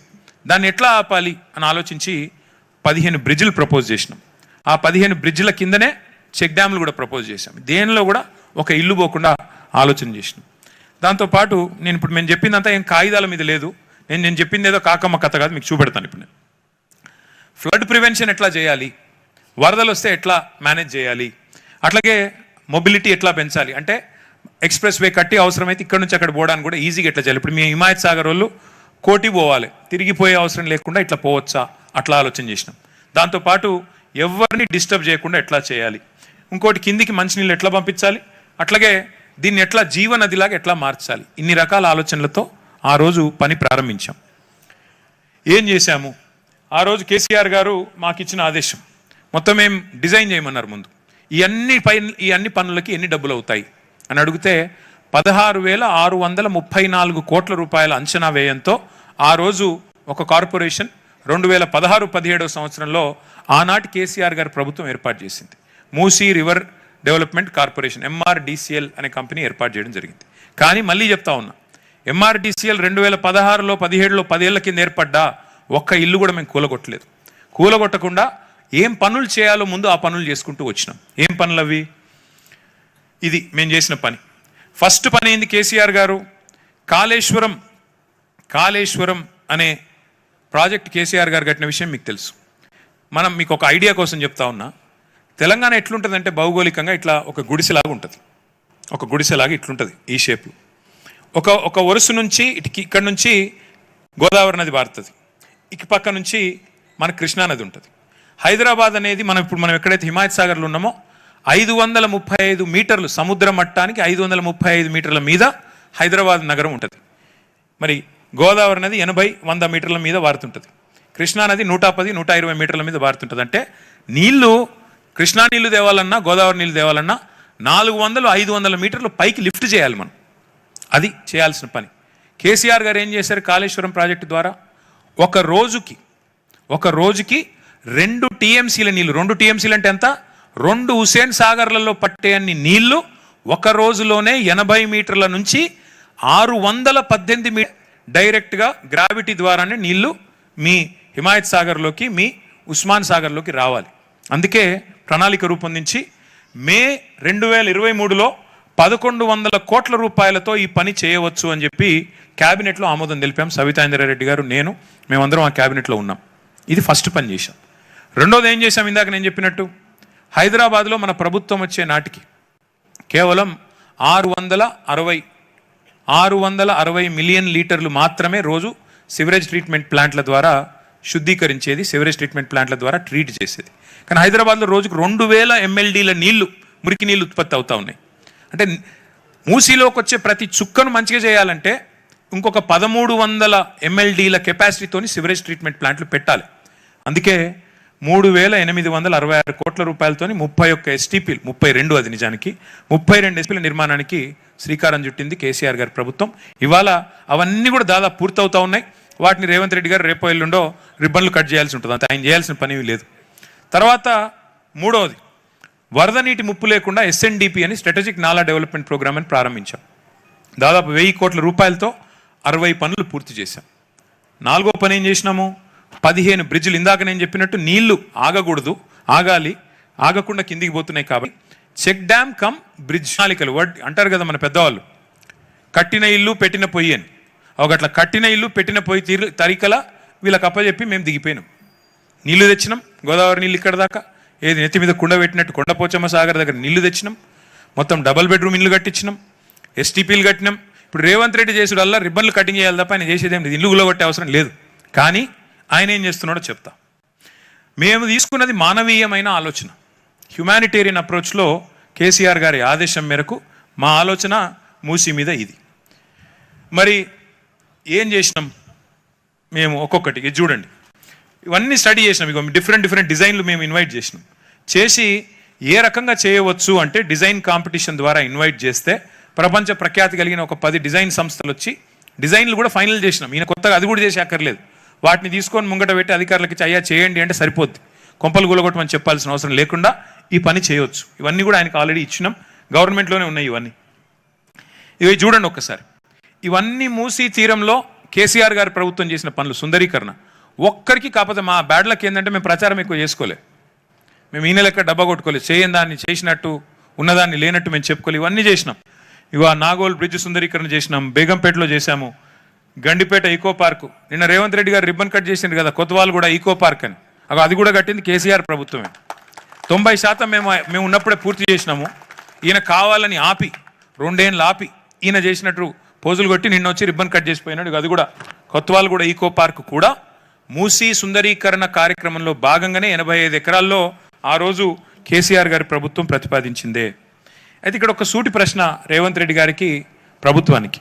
Speaker 1: దాన్ని ఎట్లా ఆపాలి అని ఆలోచించి 15 బ్రిడ్జిలు ప్రపోజ్ చేసినాం. ఆ 15 బ్రిడ్జిల కిందనే చెక్ డ్యామ్లు కూడా ప్రపోజ్ చేశాం. దేనిలో కూడా ఒక ఇల్లు పోకుండా ఆలోచన చేసినాం. దాంతోపాటు నేను ఇప్పుడు మేము చెప్పిందంతా ఏం కాగితాల మీద లేదు, నేను చెప్పింది ఏదో కాకమ్మ కథ కాదు, మీకు చూపెడతాను. ఇప్పుడు నేను ఫ్లడ్ ప్రివెన్షన్ ఎట్లా చేయాలి, వరదలు వస్తే ఎట్లా మేనేజ్ చేయాలి, అట్లాగే మొబిలిటీ ఎట్లా పెంచాలి, అంటే ఎక్స్ప్రెస్ వే కట్టి అవసరమైతే ఇక్కడ నుంచి అక్కడ పోవడానికి కూడా ఈజీగా ఎట్లా చేయాలి. ఇప్పుడు మీ హిమాయత్ సాగర్ వాళ్ళు కోటి పోవాలి, తిరిగిపోయే అవసరం లేకుండా ఇట్లా పోవచ్చా, అట్లా ఆలోచన చేసినాం. దాంతోపాటు ఎవరిని డిస్టర్బ్ చేయకుండా ఎట్లా చేయాలి, ఇంకోటి కిందికి మంచినీళ్ళు ఎట్లా పంపించాలి, అట్లాగే దీన్ని ఎట్లా జీవనదిలాగా ఎట్లా మార్చాలి, ఇన్ని రకాల ఆలోచనలతో ఆ రోజు పని ప్రారంభించాం. ఏం చేశాము, ఆ రోజు కేసీఆర్ గారు మాకు ఇచ్చిన ఆదేశం మొత్తం ఏం డిజైన్ చేయమన్నారు. ముందు ఈ అన్ని పనులకి ఎన్ని డబ్బులు అవుతాయి అని అడిగితే 16,634 కోట్ల రూపాయల అంచనా వ్యయంతో ఆ రోజు ఒక కార్పొరేషన్ 2016-17 సంవత్సరంలో ఆనాటి కేసీఆర్ గారి ప్రభుత్వం ఏర్పాటు చేసింది. Musi river development corporation MRDCL అనే కంపెనీ ఏర్పాటు చేయడం జరిగింది. కానీ మళ్ళీ చెప్తా ఉన్నా, MRDCL 2016లో 17లో 10 ఏళ్ల కింద ఏర్పడ్డా ఒక్క ఇల్లు కూడా మేము కూలగొట్టలేదు. కూలగొట్టకుండా ఏం పనులు చేయాలో ముందు ఆ పనులు చేసుకుంటూ వచ్చినాం. ఏం పనులు అవి? ఇది మేము చేసిన పని. ఫస్ట్ పని ఏంది, కేసీఆర్ గారు కాళేశ్వరం అనే ప్రాజెక్ట్ కేసీఆర్ గారు కట్టిన విషయం మీకు తెలుసు. మీకు ఒక ఐడియా కోసం చెప్తా ఉన్నా, తెలంగాణ ఎట్లుంటుందంటే భౌగోళికంగా ఇట్లా ఒక గుడిసెలాగా ఉంటుంది. ఒక గుడిసెలాగా ఇట్లుంటుంది ఈ షేప్లో. ఒక వరుస నుంచి ఇక్కడ నుంచి గోదావరి నది పారుతుంది, ఇక పక్క నుంచి మన కృష్ణానది ఉంటుంది. హైదరాబాద్ అనేది మనం ఎక్కడైతే హిమాయత్ సాగర్లో ఉన్నామో 535 మీటర్లు సముద్ర మట్టానికి 535 మీటర్ల మీద హైదరాబాద్ నగరం ఉంటుంది. మరి గోదావరి నది 80-100 మీటర్ల మీద వారుతుంటుంది. కృష్ణానది 110-120 మీటర్ల మీద వారుతుంటుంది. అంటే నీళ్లు, కృష్ణా నీళ్లు తేవాలన్నా గోదావరి నీళ్లు తేవాలన్నా 400-500 మీటర్లు పైకి లిఫ్ట్ చేయాలి మనం. అది చేయాల్సిన పని. కేసీఆర్ గారు ఏం చేశారు, కాళేశ్వరం ప్రాజెక్టు ద్వారా ఒక రోజుకి 2 TMCల నీళ్లు, 2 TMCలు అంటే ఎంత, 2 హుసేన్ సాగర్లలో పట్టే అన్ని నీళ్లు ఒక రోజులోనే 80 మీటర్ల నుంచి 618 మీటర్ డైరెక్ట్గా గ్రావిటీ ద్వారానే నీళ్లు మీ హిమాయత్ సాగర్లోకి, మీ ఉస్మాన్ సాగర్లోకి రావాలి. అందుకే ప్రణాళిక రూపొందించి మే 2023లో 1100 కోట్ల రూపాయలతో ఈ పని చేయవచ్చు అని చెప్పి క్యాబినెట్లో ఆమోదం తెలిపాం. సవితా ఇంద్రారెడ్డి గారు, మేమందరం ఆ క్యాబినెట్లో ఉన్నాం. ఇది ఫస్ట్ పని చేశాం. రెండోది ఏం చేశాం, ఇందాక నేను చెప్పినట్టు హైదరాబాద్లో మన ప్రభుత్వం వచ్చే నాటికి కేవలం 660 మిలియన్ లీటర్లు మాత్రమే రోజు సివరేజ్ ట్రీట్మెంట్ ప్లాంట్ల ద్వారా శుద్ధీకరించేది, సివరేజ్ ట్రీట్మెంట్ ప్లాంట్ల ద్వారా ట్రీట్ చేసేది. కానీ హైదరాబాద్లో రోజుకు 2000 MLDల నీళ్లు, మురికి నీళ్ళు ఉత్పత్తి అవుతూ ఉన్నాయి. అంటే మూసీలోకి వచ్చే ప్రతి చుక్కను మంచిగా చేయాలంటే ఇంకొక 1300 MLDల కెపాసిటీతోని సివరేజ్ ట్రీట్మెంట్ ప్లాంట్లు పెట్టాలి. అందుకే 3,866 కోట్ల రూపాయలతోని 31 STPలు, 32 అది నిజానికి 32 STPల నిర్మాణానికి శ్రీకారం చుట్టింది కేసీఆర్ గారి ప్రభుత్వం. ఇవాళ అవన్నీ కూడా దాదాపు పూర్తవుతూ ఉన్నాయి. వాటిని రేవంత్ రెడ్డి గారు రేపో ఎల్లుండో రిబ్బన్లు కట్ చేయాల్సి ఉంటుంది. అంత ఆయన చేయాల్సిన పని లేదు. తర్వాత మూడవది, వరద నీటి ముప్పు లేకుండా SNDP అని స్ట్రాటజిక్ నాలా డెవలప్మెంట్ ప్రోగ్రామ్ అని ప్రారంభించాం. దాదాపు 1000 కోట్ల రూపాయలతో 60 పనులు పూర్తి చేశాం. నాలుగో పని ఏం చేసినాము, 15 బ్రిడ్జిలు. ఇందాక నేను చెప్పినట్టు నీళ్లు ఆగకూడదు, ఆగకుండా కిందికి పోతున్నాయి కాబట్టి చెక్ డ్యామ్ కమ్ బ్రిడ్జ్ నాలికలు అంటారు కదా మన పెద్దవాళ్ళు, కట్టిన ఇల్లు పెట్టిన పొయ్యి అని. ఒకట్లా కట్టిన ఇల్లు పెట్టిన పొయ్యి తరికల వీళ్ళకి అప్పచెప్పి మేము దిగిపోయినాం. నీళ్లు తెచ్చినాం, గోదావరి నీళ్ళు ఇక్కడ దాకా, ఏది నెత్తి మీద కుండ పెట్టినట్టు కొండపోచమ్మ సాగర్ దగ్గర నీళ్లు తెచ్చినాం. మొత్తం డబల్ బెడ్రూమ్ ఇల్లు కట్టించినాం, STPలు కట్టినాం. ఇప్పుడు రేవంత్ రెడ్డి చేసుడల్లా రిబ్బన్లు కటింగ్ చేయాలి తప్ప ఆయన చేసేదేం లేదు, ఇల్లు గులగొట్టే అవసరం లేదు. కానీ ఆయన ఏం చేస్తున్నాడో చెప్తా. మేము తీసుకున్నది మానవీయమైన ఆలోచన, హ్యుమానిటేరియన్ అప్రోచ్లో కేసీఆర్ గారి ఆదేశం మేరకు మా ఆలోచన మూసీ మీద ఇది. మరి ఏం చేసినాం మేము, ఒక్కొక్కటి ఇది చూడండి, ఇవన్నీ స్టడీ చేసినాం. ఇక డిఫరెంట్ డిజైన్లు మేము ఇన్వైట్ చేసినాం. చేసి ఏ రకంగా చేయవచ్చు అంటే డిజైన్ కాంపిటీషన్ ద్వారా ఇన్వైట్ చేస్తే ప్రపంచ ప్రఖ్యాతి కలిగిన ఒక 10 డిజైన్ సంస్థలు వచ్చి డిజైన్లు కూడా ఫైనల్ చేసినాం. ఈయన కొత్తగా అది కూడా చేసి అక్కర్లేదు, వాటిని తీసుకొని ముంగట పెట్టి అధికారులకి అయ్యా చేయండి అంటే సరిపోద్ది, కొంపలు కూలగొట్టమని చెప్పాల్సిన అవసరం లేకుండా ఈ పని చేయవచ్చు. ఇవన్నీ కూడా ఆయనకు ఆల్రెడీ ఇచ్చినాం, గవర్నమెంట్లోనే ఉన్నాయి ఇవన్నీ. ఇవి చూడండి ఒక్కసారి. ఇవన్నీ మూసీ తీరంలో కేసీఆర్ గారి ప్రభుత్వం చేసిన పనులు, సుందరీకరణ. ఒక్కరికి కాకపోతే మా బ్యాడ్ లక్ ఏంటంటే మేము ప్రచారం ఎక్కువ చేసుకోలే, మేము ఈయన లెక్క డబ్బా కొట్టుకోలేదు, చేయని దాన్ని చేసినట్టు ఉన్నదాన్ని లేనట్టు మేము చెప్పుకోలేదు. ఇవన్నీ చేసినాం. ఇవా నాగోల్ బ్రిడ్జ్ సుందరీకరణ చేసినాం, బేగంపేటలో చేశాము, గండిపేట ఈకో పార్కు. నిన్న రేవంత్ రెడ్డి గారు రిబ్బన్ కట్ చేసిండు కదా, కొత్తవాళ్ళు కూడా ఈకో పార్క్ అని, అది కూడా కట్టింది కేసీఆర్ ప్రభుత్వమే. 90% మేము ఉన్నప్పుడే పూర్తి చేసినాము. ఈయన కావాలని ఆపి 2 ఏళ్ళు ఆపి ఈయన చేసినట్టు పోజులు కొట్టి నిన్న వచ్చి రిబ్బన్ కట్ చేసిపోయినాడు. అది కూడా కొత్వాల్గూడ ఈకో పార్క్ కూడా మూసీ సుందరీకరణ కార్యక్రమంలో భాగంగానే 85 ఎకరాల్లో ఆ రోజు కేసీఆర్ గారి ప్రభుత్వం ప్రతిపాదించిందే. అయితే ఇక్కడ ఒక సూటి ప్రశ్న రేవంత్ రెడ్డి గారికి, ప్రభుత్వానికి.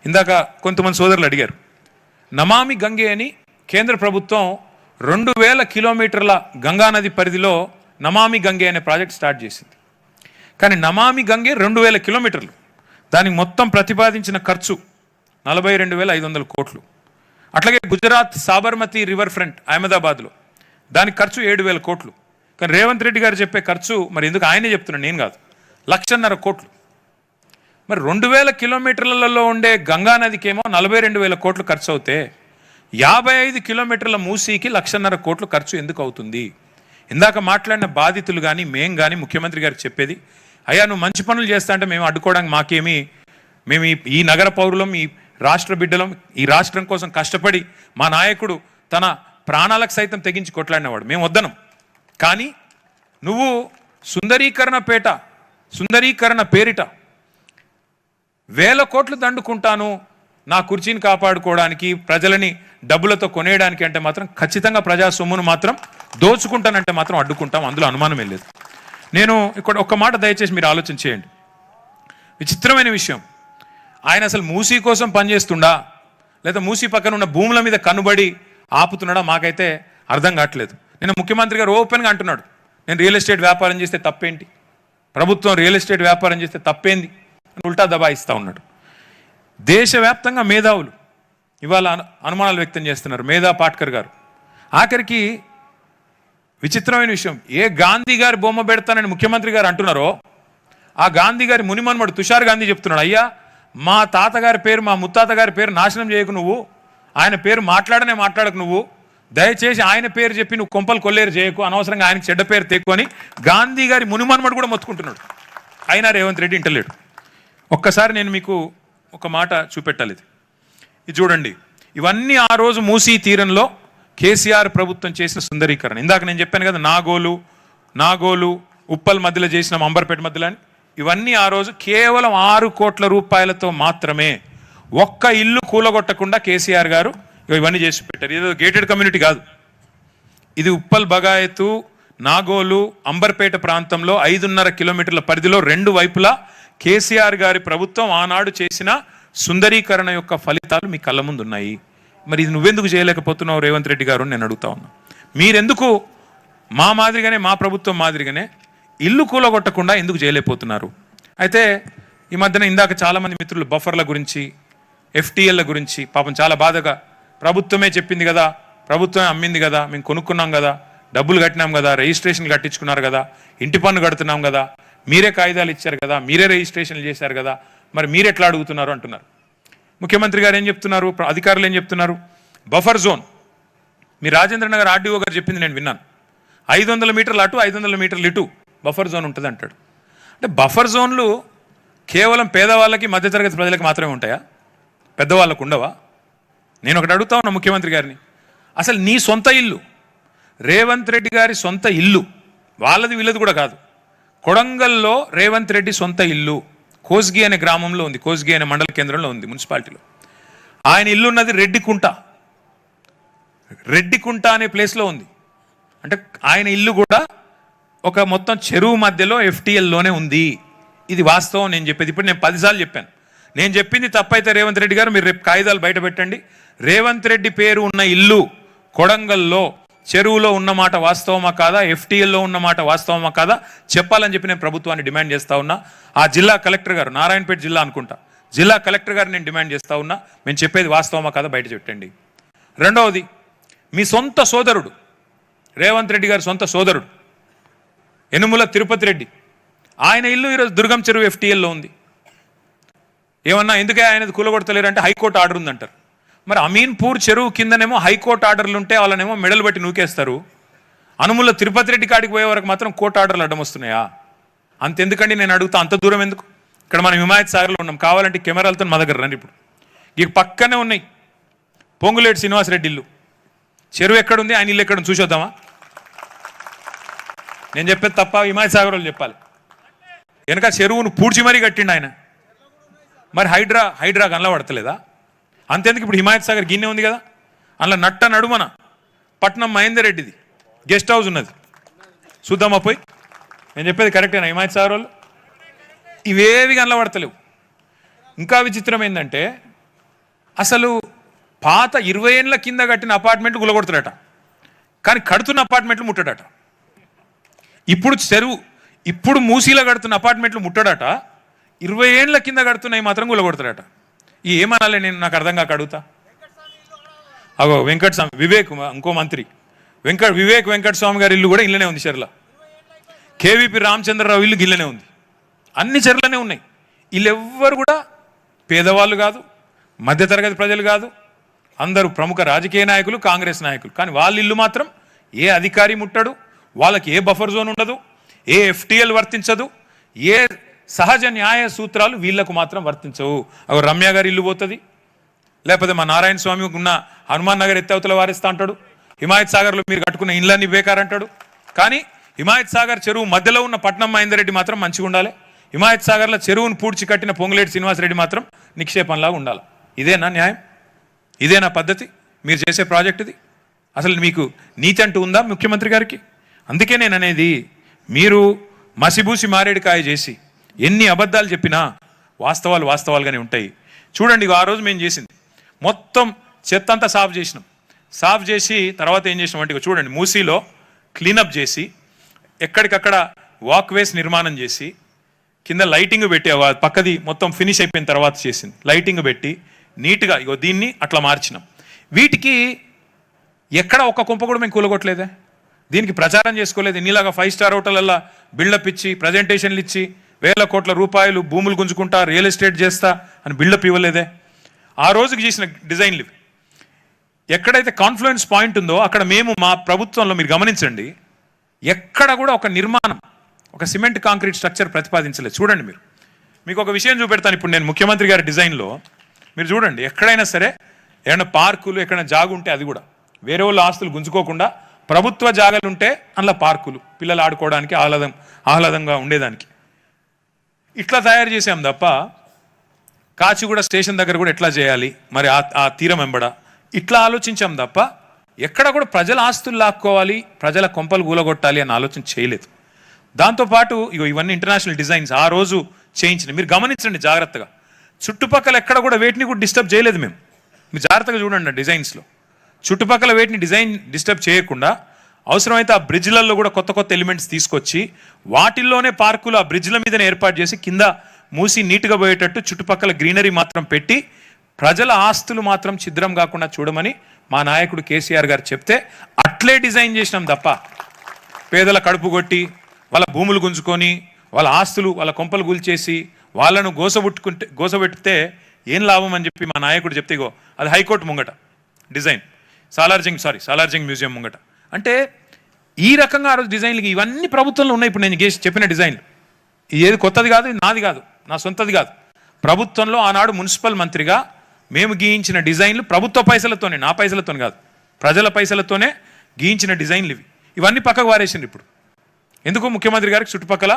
Speaker 1: ఇందాక కొంతమంది సోదరులు అడిగారు, నమామి గంగే అని కేంద్ర ప్రభుత్వం 2000 కిలోమీటర్ల గంగానది పరిధిలో నమామి గంగే అనే ప్రాజెక్ట్ స్టార్ట్ చేసింది. కానీ నమామి గంగే 2000 కిలోమీటర్లు, దానికి మొత్తం ప్రతిపాదించిన ఖర్చు 42,500 కోట్లు. అట్లాగే గుజరాత్ సాబర్మతి రివర్ ఫ్రంట్ అహ్మదాబాద్లో దానికి ఖర్చు 7,000 కోట్లు. కానీ రేవంత్ రెడ్డి గారు చెప్పే ఖర్చు మరి ఎందుకు ఆయనే చెప్తున్నాను, నేను కాదు, 1,50,000 కోట్లు. మరి 2000 కిలోమీటర్లలో ఉండే గంగానదికేమో 42,000 కోట్లు ఖర్చు అవుతే 55 కిలోమీటర్ల మూసీకి 1,50,000 కోట్లు ఖర్చు ఎందుకు అవుతుంది? ఇందాక మాట్లాడిన బాధితులు కానీ మేం కానీ ముఖ్యమంత్రి గారికి చెప్పేది, అయ్యా నువ్వు మంచి పనులు చేస్తా అంటే మేము అడ్డుకోవడానికి మాకేమి, మేము ఈ నగర పౌరులం, ఈ రాష్ట్ర బిడ్డలం, ఈ రాష్ట్రం కోసం కష్టపడి మా నాయకుడు తన ప్రాణాలకు సైతం తెగించి కొట్లాడినవాడు, మేము వద్దనం. కానీ నువ్వు సుందరీకరణ పేరిట 1000 కోట్లు దండుకుంటాను నా కుర్చీని కాపాడుకోవడానికి, ప్రజలని డబ్బులతో కొనేయడానికి అంటే మాత్రం ఖచ్చితంగా ప్రజా సొమ్మును మాత్రం దోచుకుంటానంటే మాత్రం అడ్డుకుంటాం, అందులో అనుమానమే లేదు. నేను ఇక్కడ ఒక్క మాట దయచేసి మీరు ఆలోచన చేయండి. విచిత్రమైన విషయం, ఆయన అసలు మూసీ కోసం పనిచేస్తుండా లేదా మూసీ పక్కన ఉన్న భూముల మీద కనుబడి ఆపుతున్నాడా మాకైతే అర్థం కావట్లేదు. నేను ముఖ్యమంత్రి గారు ఓపెన్గా అంటున్నాడు, నేను రియల్ ఎస్టేట్ వ్యాపారం చేస్తే తప్పేంటి, ప్రభుత్వం రియల్ ఎస్టేట్ వ్యాపారం చేస్తే తప్పేంది అని ఉల్టా దబాయిస్తూ ఉన్నాడు. దేశవ్యాప్తంగా మేధావులు ఇవాళ అనుమానాలు వ్యక్తం చేస్తున్నారు. మేధా పాట్కర్ గారు, ఆఖరికి విచిత్రమైన విషయం, ఏ గాంధీ గారి బొమ్మ పెడతానని ముఖ్యమంత్రి గారు అంటున్నారో ఆ గాంధీ గారి మునిమన్మడు తుషార్ గాంధీ చెప్తున్నాడు, అయ్యా మా తాతగారి పేరు, మా ముత్తాత గారి పేరు నాశనం చేయకు నువ్వు, ఆయన పేరు మాట్లాడకు నువ్వు, దయచేసి ఆయన పేరు చెప్పి నువ్వు కొంపలు కొల్లేరు చేయకు, అనవసరంగా ఆయనకి చెడ్డ పేరు తెక్కు అని గాంధీ గారి మునిమన్మడు కూడా మొత్తుకుంటున్నాడు. అయినా రేవంత్ రెడ్డి ఇంటలేడు. ఒక్కసారి నేను మీకు ఒక మాట చూపెట్టాలి. ఇది చూడండి, ఇవన్నీ ఆ రోజు మూసీ తీరంలో కేసీఆర్ ప్రభుత్వం చేసిన సుందరీకరణ. ఇందాక నేను చెప్పాను కదా, నాగోలు ఉప్పల్ మధ్యలో చేసిన అంబర్పేట మధ్యలో అని, ఇవన్నీ ఆ రోజు కేవలం 6 కోట్ల రూపాయలతో మాత్రమే, ఒక్క ఇల్లు కూలగొట్టకుండా కేసీఆర్ గారు ఇవన్నీ చేసి పెట్టారు. ఏదో గేటెడ్ కమ్యూనిటీ కాదు, ఇది ఉప్పల్ బగాయతు నాగోలు అంబర్పేట ప్రాంతంలో 5.5 కిలోమీటర్ల పరిధిలో 2 వైపులా కేసీఆర్ గారి ప్రభుత్వం ఆనాడు చేసిన సుందరీకరణ యొక్క ఫలితాలు మీ కళ్ళ ముందు ఉన్నాయి. మరి ఇది నువ్వెందుకు చేయలేకపోతున్నావు రేవంత్ రెడ్డి గారు నేను అడుగుతా ఉన్నా. మీరెందుకు మా మాదిరిగానే, మా ప్రభుత్వం మాదిరిగానే ఇల్లు కూలగొట్టకుండా ఎందుకు చేయలేకపోతున్నారు? అయితే ఈ మధ్యన ఇందాక చాలామంది మిత్రులు బఫర్ల గురించి, FTLల గురించి పాపం చాలా బాధగా, ప్రభుత్వమే చెప్పింది కదా, ప్రభుత్వమే అమ్మింది కదా, మేము కొనుక్కున్నాం కదా, డబ్బులు కట్టినాం కదా, రిజిస్ట్రేషన్ కట్టించుకున్నారు కదా, ఇంటి పన్ను కడుతున్నాం కదా, మీరే కాగితాలు ఇచ్చారు కదా, మీరే రిజిస్ట్రేషన్లు చేశారు కదా, మరి మీరెట్లా అడుగుతున్నారు అంటున్నారు. ముఖ్యమంత్రి గారు ఏం చెప్తున్నారు, అధికారులు ఏం చెప్తున్నారు, బఫర్ జోన్, మీ రాజేంద్ర నగర్ RDO గారు చెప్పింది నేను విన్నాను, 500 మీటర్లు అటు 500 మీటర్లు ఇటు బఫర్ జోన్ ఉంటుంది అంటాడు. అంటే బఫర్ జోన్లు కేవలం పేదవాళ్ళకి, మధ్యతరగతి ప్రజలకు మాత్రమే ఉంటాయా, పెద్దవాళ్ళకు ఉండవా? నేను ఒకటి అడుగుతా ఉన్నా ముఖ్యమంత్రి గారిని, అసలు నీ సొంత ఇల్లు, రేవంత్ రెడ్డి గారి సొంత ఇల్లు, వాళ్ళది వీళ్ళది కూడా కాదు, కొడంగల్లో రేవంత్ రెడ్డి సొంత ఇల్లు కోస్గి అనే గ్రామంలో ఉంది, కోస్గి అనే మండల కేంద్రంలో ఉంది, మున్సిపాలిటీలో. ఆయన ఇల్లు ఉన్నది రెడ్డికుంట అనే ప్లేస్లో ఉంది. అంటే ఆయన ఇల్లు కూడా ఒక మొత్తం చెరువు మధ్యలో FTLలోనే ఉంది. ఇది వాస్తవం నేను చెప్పేది. ఇప్పుడు నేను 10 సార్లు చెప్పాను, నేను చెప్పింది తప్పైతే రేవంత్ రెడ్డి గారు మీరు రేపు కాగితాలు బయట పెట్టండి. రేవంత్ రెడ్డి పేరు ఉన్న ఇల్లు కొడంగల్లో చెరువులో ఉన్నమాట వాస్తవమా కాదా, FTLలో ఉన్నమాట వాస్తవమా కాదా చెప్పాలని చెప్పి నేను ప్రభుత్వాన్ని డిమాండ్ చేస్తా ఉన్నా. ఆ జిల్లా కలెక్టర్ గారు, నారాయణపేట జిల్లా అనుకుంటా, జిల్లా కలెక్టర్ గారు నేను డిమాండ్ చేస్తా ఉన్నా, మేము చెప్పేది వాస్తవమా కాదా బయట పెట్టండి. రెండవది, మీ సొంత సోదరుడు, రేవంత్ రెడ్డి గారి సొంత సోదరుడు యనుమల తిరుపతి రెడ్డి, ఆయన ఇల్లు ఈరోజు దుర్గం చెరువు FTLలో ఉంది. ఏమన్నా ఎందుకే ఆయనది కూలగొడతలేరు అంటే హైకోర్టు ఆర్డర్ ఉందంటారు. మరి అమీన్పూర్ చెరువు కిందనేమో హైకోర్టు ఆర్డర్లు ఉంటే వాళ్ళనేమో మెడలు బట్టి నూకేస్తారు, అనుముల తిరుపతి రెడ్డి కాడికి పోయే వరకు మాత్రం కోర్టు ఆర్డర్లు అడ్డం వస్తున్నాయా? అంతెందుకండి నేను అడుగుతా, అంత దూరం ఎందుకు? ఇక్కడ మనం హిమాయత్ సాగర్లో ఉన్నాం, కావాలంటే కెమెరాలతో మా దగ్గర రండి. ఇప్పుడు ఇక పక్కనే ఉన్నాయి పొంగులేటి శ్రీనివాసరెడ్డి ఇల్లు, చెరువు ఎక్కడుంది, ఆయన ఇల్లు ఎక్కడుంది చూసొద్దామా? నేను చెప్పేది తప్ప హిమాయత్ సాగర్ వాళ్ళు చెప్పాలి. వెనక చెరువును పూడ్చి మరీ కట్టిండు ఆయన. మరి హైడ్రా కనలా పడతలేదా? అంతేందుకు ఇప్పుడు హిమాయత్ సాగర్ గిన్నె ఉంది కదా, అందులో నట్ట నడుమన పట్నం మహేందర్ రెడ్డిది గెస్ట్ హౌస్ ఉన్నది, చూద్దామా పోయి? నేను చెప్పేది కరెక్టేనా? హిమాయత్ సాగర్ వాళ్ళు ఇవేవి కనబడతలేవు. ఇంకా విచిత్రం ఏంటంటే అసలు పాత 20 ఏళ్ళ కింద కట్టిన అపార్ట్మెంట్లు గులగొడతాడట, కానీ కడుతున్న అపార్ట్మెంట్లు ముట్టడట. ఇప్పుడు మూసీలో కడుతున్న అపార్ట్మెంట్లు ముట్టడట, 20 ఏళ్ళ కింద కడుతున్నాయి మాత్రం గులగొడతాడట. ఏమనాలి నేను? నాకు అర్థం కాక అడుగుతా. అగో వెంకట స్వామి వివేక్, ఇంకో మంత్రి వివేక్ వెంకట స్వామి గారి ఇల్లు కూడా ఇళ్ళనే ఉంది చెర్ల. కేవీపీ రామచంద్రరావు ఇల్లు గిల్లనే ఉంది. అన్ని చెర్లనే ఉన్నాయి. వీళ్ళెవ్వరు కూడా పేదవాళ్ళు కాదు, మధ్యతరగతి ప్రజలు కాదు, అందరూ ప్రముఖ రాజకీయ నాయకులు, కాంగ్రెస్ నాయకులు. కానీ వాళ్ళ ఇల్లు మాత్రం ఏ అధికారి ముట్టడు, వాళ్ళకి ఏ బఫర్ జోన్ ఉండదు, ఏ FTL వర్తించదు, ఏ సహజ న్యాయ సూత్రాలు వీళ్లకు మాత్రం వర్తించవు. అవి రమ్య గారి ఇల్లు పోతుంది, లేకపోతే మా నారాయణ స్వామి ఉన్న హనుమాన్ నగర్ ఎత్తవతల వారిస్తా అంటాడు, హిమాయత్ సాగర్లో మీరు కట్టుకున్న ఇళ్ళన్నీ బేకారంటాడు. కానీ హిమాయత్ సాగర్ చెరువు మధ్యలో ఉన్న పట్నం మహేందర్ రెడ్డి మాత్రం మంచిగా ఉండాలి, హిమాయత్ సాగర్లో చెరువును పూడ్చి కట్టిన పొంగులేటి శ్రీనివాసరెడ్డి మాత్రం నిక్షేపంలాగా ఉండాలి. ఇదేనా న్యాయం? ఇదేనా పద్ధతి? మీరు చేసే ప్రాజెక్ట్ ఇది? అసలు మీకు నీతి అంటూ ఉందా ముఖ్యమంత్రి గారికి? అందుకే నేను అనేది, మీరు మసిబూసి మారేడుకాయ చేసి ఎన్ని అబద్ధాలు చెప్పినా వాస్తవాలు వాస్తవాలుగానే ఉంటాయి. చూడండి, ఆ రోజు మేము చేసింది మొత్తం చెత్త అంతా సాఫ్ చేసి తర్వాత ఏం చేసినాం అంటే, చూడండి మూసీలో క్లీనప్ చేసి ఎక్కడికక్కడ వాక్వేస్ నిర్మాణం చేసి కింద లైటింగ్ పెట్టి, పక్కది మొత్తం ఫినిష్ అయిపోయిన తర్వాత చేసింది లైటింగ్ పెట్టి నీట్గా ఇగో దీన్ని అట్లా మార్చినాం. వీటికి ఎక్కడ ఒక్క కుంప కూడా మేము కూలగొట్టలేదే, దీనికి ప్రచారం చేసుకోలేదు. ఇన్నిలాగా 5 స్టార్ హోటళ్ళల్లో బిల్డప్ ఇచ్చి ప్రజెంటేషన్లు ఇచ్చి వేల కోట్ల రూపాయలు భూములు గుంజుకుంటా రియల్ ఎస్టేట్ చేస్తా అని బిల్డప్ ఇవ్వలేదే. ఆ రోజుకి చేసిన డిజైన్లు ఇవి. ఎక్కడైతే కాన్ఫ్లుయెన్స్ పాయింట్ ఉందో అక్కడ మేము మా ప్రభుత్వంలో మీరు గమనించండి, ఎక్కడ కూడా ఒక నిర్మాణం, ఒక సిమెంట్ కాంక్రీట్ స్ట్రక్చర్ ప్రతిపాదించలేదు. చూడండి, మీకు ఒక విషయం చూపెడతాను. ఇప్పుడు నేను ముఖ్యమంత్రి గారి డిజైన్లో మీరు చూడండి, ఎక్కడైనా సరే ఏమైనా పార్కులు ఎక్కడైనా జాగు ఉంటే అది కూడా వేరే వాళ్ళ ఆస్తులు గుంజుకోకుండా ప్రభుత్వ జాగాలు ఉంటే అందులో పార్కులు పిల్లలు ఆడుకోవడానికి ఆహ్లాదంగా ఉండేదానికి ఇట్లా తయారు చేసాం తప్ప, కాచిగూడ స్టేషన్ దగ్గర కూడా ఎట్లా చేయాలి మరి ఆ తీరం వెంబడ ఇట్లా ఆలోచించాం తప్ప ఎక్కడ కూడా ప్రజల ఆస్తులు లాక్కోవాలి, ప్రజల కొంపలు కూలగొట్టాలి అన్న ఆలోచన చేయలేదు. దాంతోపాటు ఇవన్నీ ఇంటర్నేషనల్ డిజైన్స్ ఆ రోజు చేయించిన మీరు గమనించండి జాగ్రత్తగా. చుట్టుపక్కల ఎక్కడ కూడా వేటిని కూడా డిస్టర్బ్ చేయలేదు మేము. మీరు జాగ్రత్తగా చూడండి డిజైన్స్లో, చుట్టుపక్కల వేటిని డిస్టర్బ్ చేయకుండా అవసరమైతే ఆ బ్రిడ్జ్లలో కూడా కొత్త ఎలిమెంట్స్ తీసుకొచ్చి వాటిల్లోనే పార్కులు ఆ బ్రిడ్జ్ల మీదనే ఏర్పాటు చేసి కింద మూసి నీట్గా పోయేటట్టు చుట్టుపక్కల గ్రీనరీ మాత్రం పెట్టి ప్రజల ఆస్తులు మాత్రం ఛిద్రం కాకుండా చూడమని మా నాయకుడు కేసీఆర్ గారు చెప్తే అట్లే డిజైన్ చేసినాం తప్ప, పేదల కడుపు కొట్టి వాళ్ళ భూములు గుంజుకొని వాళ్ళ ఆస్తులు వాళ్ళ కొంపలు కూల్చేసి వాళ్ళను గోసబెట్టితే ఏం లాభం అని చెప్పి మా నాయకుడు చెప్తే, ఇగో అది హైకోర్టు ముంగట డిజైన్, సాలార్జింగ్ మ్యూజియం ముంగట. అంటే ఈ రకంగా ఆ రోజు డిజైన్లు ఇవన్నీ ప్రభుత్వంలో ఉన్నాయి. ఇప్పుడు నేను చెప్పిన డిజైన్లు ఏది కొత్తది కాదు, నాది కాదు, నా సొంతది కాదు. ప్రభుత్వంలో ఆనాడు మున్సిపల్ మంత్రిగా మేము గీయించిన డిజైన్లు ప్రభుత్వ పైసలతోనే, నా పైసలతో కాదు, ప్రజల పైసలతోనే గీయించిన డిజైన్లు ఇవన్నీ పక్కకు వారేసింది. ఇప్పుడు ఎందుకు ముఖ్యమంత్రి గారికి చుట్టుపక్కల